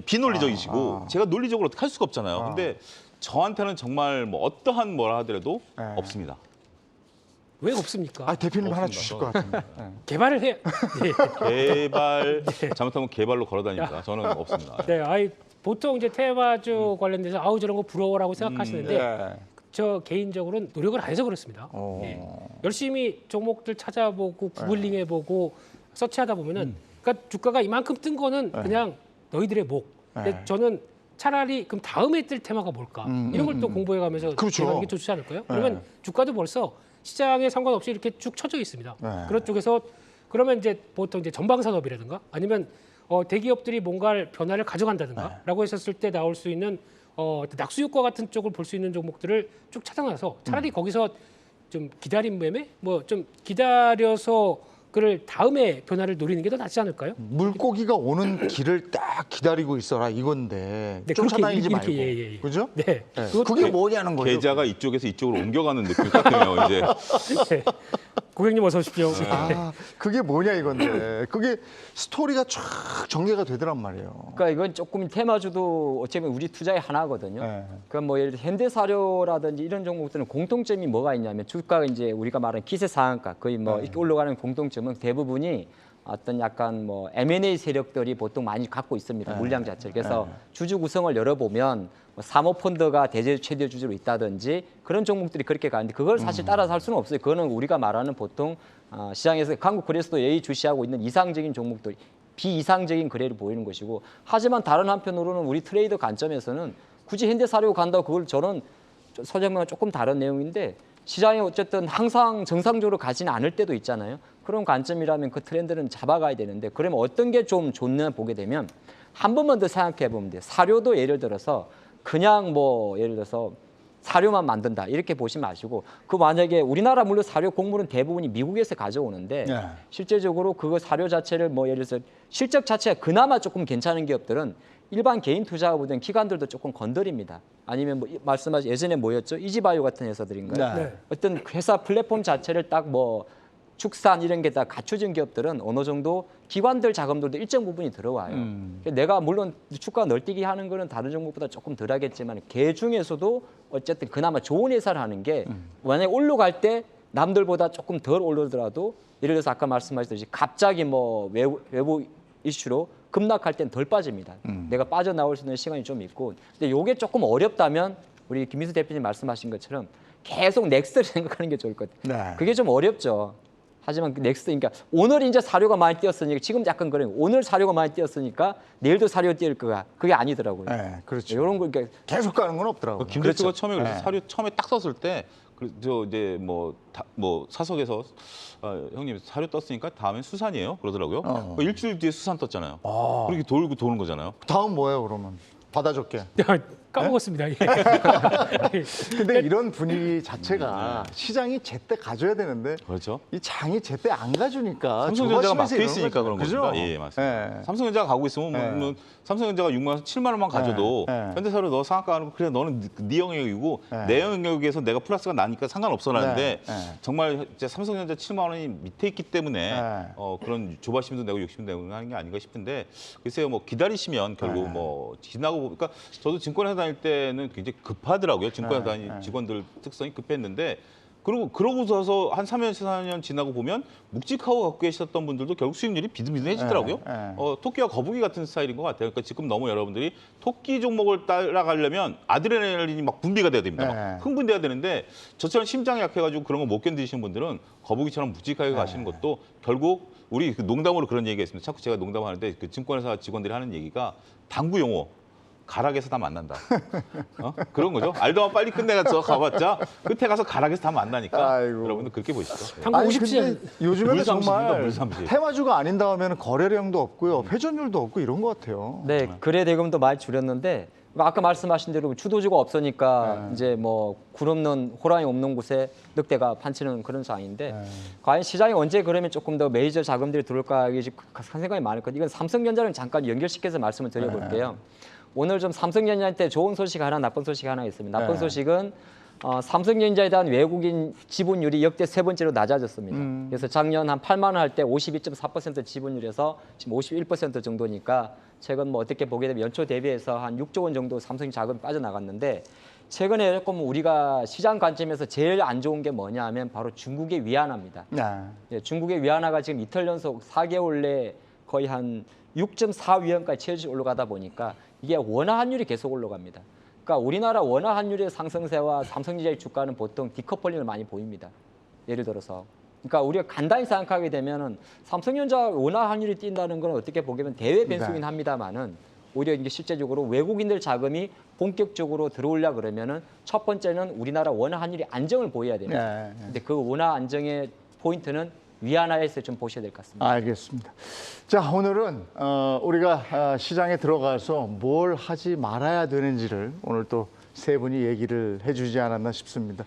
비논리적이시고 제가 논리적으로 어떻게 할 수가 없잖아요. 근데 저한테는 정말 뭐 어떠한 뭐라 하더라도 네. 없습니다. 왜 없습니까? 아 대표님 하나 없습니다. 주실 것 같은데. 네. 개발을 해. 개발 잘못하면 개발로 걸어다닙니다. 저는 없습니다. 네, 아이 보통 이제 테마주 관련돼서 아우 저런 거 부러워라고 생각하시는데 네. 저 개인적으로는 노력을 안 해서 그렇습니다. 예. 열심히 종목들 찾아보고 구글링해보고 서치하다 보면은 그러니까 주가가 이만큼 뜬 거는 그냥 너희들의 목. 근데 저는 차라리 그럼 다음에 뜰 테마가 뭘까 이런 걸 또 공부해가면서 그렇죠. 이게 좋지 않을까요? 그러면 주가도 벌써 시장에 상관없이 이렇게 쭉 쳐져 있습니다. 네. 그런 쪽에서 그러면 이제 보통 이제 전방 산업이라든가 아니면 대기업들이 뭔가를 변화를 가져간다든가라고 했었을 때 나올 수 있는 낙수효과 같은 쪽을 볼 수 있는 종목들을 쭉 찾아놔서 차라리 거기서 좀 기다림 매매 뭐 좀 기다려서 그를 다음에 변화를 노리는 게 더 낫지 않을까요? 물고기가 오는 길을 딱 기다리고 있어라 이건데 네, 쫓아다니지 그렇게, 말고. 예. 그죠? 네. 네. 그것도 그게 뭐냐는 거죠. 계좌가 이쪽에서 이쪽으로 옮겨가는 느낌이 딱 드네요. 이제 네. 고객님 어서 오십시오. 아, 그게 뭐냐 이건데. 그게 스토리가 쫙 전개가 되더란 말이에요. 그러니까 이건 조금 테마주도 어쩌면 우리 투자의 하나거든요. 네. 그러니까 뭐 예를 들어 현대사료라든지 이런 종목들은 공통점이 뭐가 있냐면 주가가 이제 우리가 말하는 기세 상한가 거의 뭐 이렇게 올라가는 공통점은 대부분이 어떤 약간 뭐 M&A 세력들이 보통 많이 갖고 있습니다. 물량 자체를. 그래서 주주 구성을 열어보면 뭐 사모펀드가 대제 최대 주주로 있다든지 그런 종목들이 그렇게 가는데 그걸 사실 따라서 할 수는 없어요. 그거는 우리가 말하는 보통 시장에서 한국 거래소도 예의주시하고 있는 이상적인 종목들, 비이상적인 거래를 보이는 것이고 하지만 다른 한편으로는 우리 트레이더 관점에서는 굳이 현대사료 간다고 그걸 저는 서점과 조금 다른 내용인데 시장이 어쨌든 항상 정상적으로 가지는 않을 때도 있잖아요. 그런 관점이라면 그 트렌드는 잡아가야 되는데 그러면 어떤 게 좀 좋나 보게 되면 한 번만 더 생각해 보면 돼요. 사료도 예를 들어서 그냥 뭐 예를 들어서 사료만 만든다 이렇게 보시지 마시고 그 만약에 우리나라 물론 사료 곡물은 대부분이 미국에서 가져오는데 네. 실제적으로 그거 사료 자체를 뭐 예를 들어서 실적 자체가 그나마 조금 괜찮은 기업들은 일반 개인 투자보다는 기관들도 조금 건드립니다. 아니면 뭐 말씀하신 예전에 뭐였죠? 이지바이오 같은 회사들인가요? 네. 네. 어떤 회사 플랫폼 자체를 딱 뭐 축산 이런 게 다 갖춰진 기업들은 어느 정도 기관들 자금들도 일정 부분이 들어와요. 내가 물론 주가 널뛰기 하는 거는 다른 종목보다 조금 덜하겠지만 개 중에서도 어쨌든 그나마 좋은 회사를 하는 게 만약에 올라갈 때 남들보다 조금 덜 오르더라도 예를 들어서 아까 말씀하셨듯이 갑자기 뭐 외부 이슈로 급락할 땐 덜 빠집니다. 내가 빠져나올 수 있는 시간이 좀 있고 근데 이게 조금 어렵다면 우리 김민수 대표님 말씀하신 것처럼 계속 넥스트를 생각하는 게 좋을 것 같아요. 네. 그게 좀 어렵죠. 하지만 그 넥스트 그러니까 오늘 이제 사료가 많이 뛰었으니까 지금 약간 그래요. 오늘 사료가 많이 뛰었으니까 내일도 사료 뛸 거야. 그게 아니더라고요. 네, 그렇죠. 이런 거 그러니까 계속 가는 건 없더라고요. 김 대표가 그렇죠. 처음에 그래서 네. 사료 처음에 딱 썼을 때 그저 이제 뭐 사석에서 형님 사료 떴으니까 다음엔 수산이에요 그러더라고요. 그 일주일 뒤에 수산 떴잖아요. 그렇게 돌고 도는 거잖아요. 다음 뭐예요, 그러면? 받아줄게. 까먹었습니다. 예. 근데 이런 분위기 자체가 시장이 제때 가져야 되는데 그렇죠. 이 장이 제때 안 가주니까 삼성전자가 조바심에서 막혀 이런 있으니까 그런 거죠. 겁니다. 예, 맞습니다. 예. 삼성전자가 가고 있으면 뭐 삼성전자가 6만 원에서 7만 원만 가져도 예. 현대사를 너 상한가 하는 거 그래 너는 네 영역이고 예. 내 영역에서 내가 플러스가 나니까 상관없어라는데 네. 예. 정말 이제 삼성전자 7만 원이 밑에 있기 때문에 예. 그런 조바심도 내고 욕심도 내고 하는 게 아닌가 싶은데 글쎄요 뭐 기다리시면 결국 예. 뭐 지나고 그러니까 저도 증권회사 다닐 때는 굉장히 급하더라고요. 증권회사 예. 예. 직원들 특성이 급했는데 그러고서서 한 3년, 4년 지나고 보면 묵직하고 갖고 계셨던 분들도 결국 수익률이 비등비등해지더라고요. 예, 예. 토끼와 거북이 같은 스타일인 것 같아요. 그러니까 지금 너무 여러분들이 토끼 종목을 따라가려면 아드레날린이 막 분비가 돼야 됩니다. 예. 막 흥분돼야 되는데 저처럼 심장이 약해가지고 그런 거 못 견디시는 분들은 거북이처럼 묵직하게 가시는 것도 결국 우리 농담으로 그런 얘기가 있습니다. 자꾸 제가 농담하는데 그 증권회사 직원들이 하는 얘기가 당구 용어. 가락에서 다 만난다. 그런 거죠. 알더만 빨리 끝내서 가봤자 끝에 가서 가락에서 다 만나니까 아이고. 여러분들 그렇게 보시죠. 예. 당구 아니, 50시 근데 요즘에는 물삼십입니다, 정말 물삼십. 테마주가 아닌 다음에는 거래량도 없고요, 회전율도 없고 이런 것 같아요. 네, 거래 대금도 많이 줄였는데 아까 말씀하신 대로 주도주가 없으니까 이제 뭐 굴 없는 호랑이 없는 곳에 늑대가 판치는 그런 상황인데 과연 시장이 언제 그러면 조금 더 메이저 자금들이 들어올까 한 생각이 많을 거예요. 이건 삼성전자랑 잠깐 연결시켜서 말씀을 드려볼게요. 오늘 좀 삼성전자한테 좋은 소식 하나, 나쁜 소식 하나 있습니다. 나쁜 소식은 삼성전자에 대한 외국인 지분율이 역대 세 번째로 낮아졌습니다. 그래서 작년 한 8만 원 할 때 52.4% 지분율에서 지금 51% 정도니까 최근 뭐 어떻게 보게 되면 연초 대비해서 한 6조 원 정도 삼성 자금이 빠져나갔는데 최근에 조금 우리가 시장 관점에서 제일 안 좋은 게 뭐냐 하면 바로 중국의 위안화입니다. 네. 예, 중국의 위안화가 지금 이틀 연속 4개월 내에 거의 한 6.4위안까지 최저치 올라가다 보니까 이게 원화 환율이 계속 올라갑니다. 그러니까 우리나라 원화 환율의 상승세와 삼성전자의 주가는 보통 디커플링을 많이 보입니다. 예를 들어서. 그러니까 우리가 간단히 생각하게 되면은 삼성전자 원화 환율이 뛴다는 건 어떻게 보면 대외 변수긴 합니다만은 오히려 이게 실제적으로 외국인들 자금이 본격적으로 들어오려 그러면은 첫 번째는 우리나라 원화 환율이 안정을 보여야 됩니다. 근데 그 원화 안정의 포인트는 위안화에서 좀 보셔야 될 것 같습니다. 알겠습니다. 자, 오늘은 우리가 시장에 들어가서 뭘 하지 말아야 되는지를 오늘 또 세 분이 얘기를 해주지 않았나 싶습니다.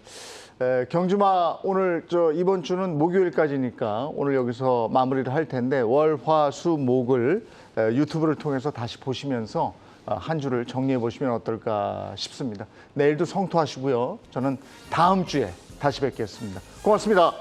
경주마 오늘 이번 주는 목요일까지니까 오늘 여기서 마무리를 할 텐데 월, 화, 수, 목을 유튜브를 통해서 다시 보시면서 한 주를 정리해 보시면 어떨까 싶습니다. 내일도 성토하시고요. 저는 다음 주에 다시 뵙겠습니다. 고맙습니다.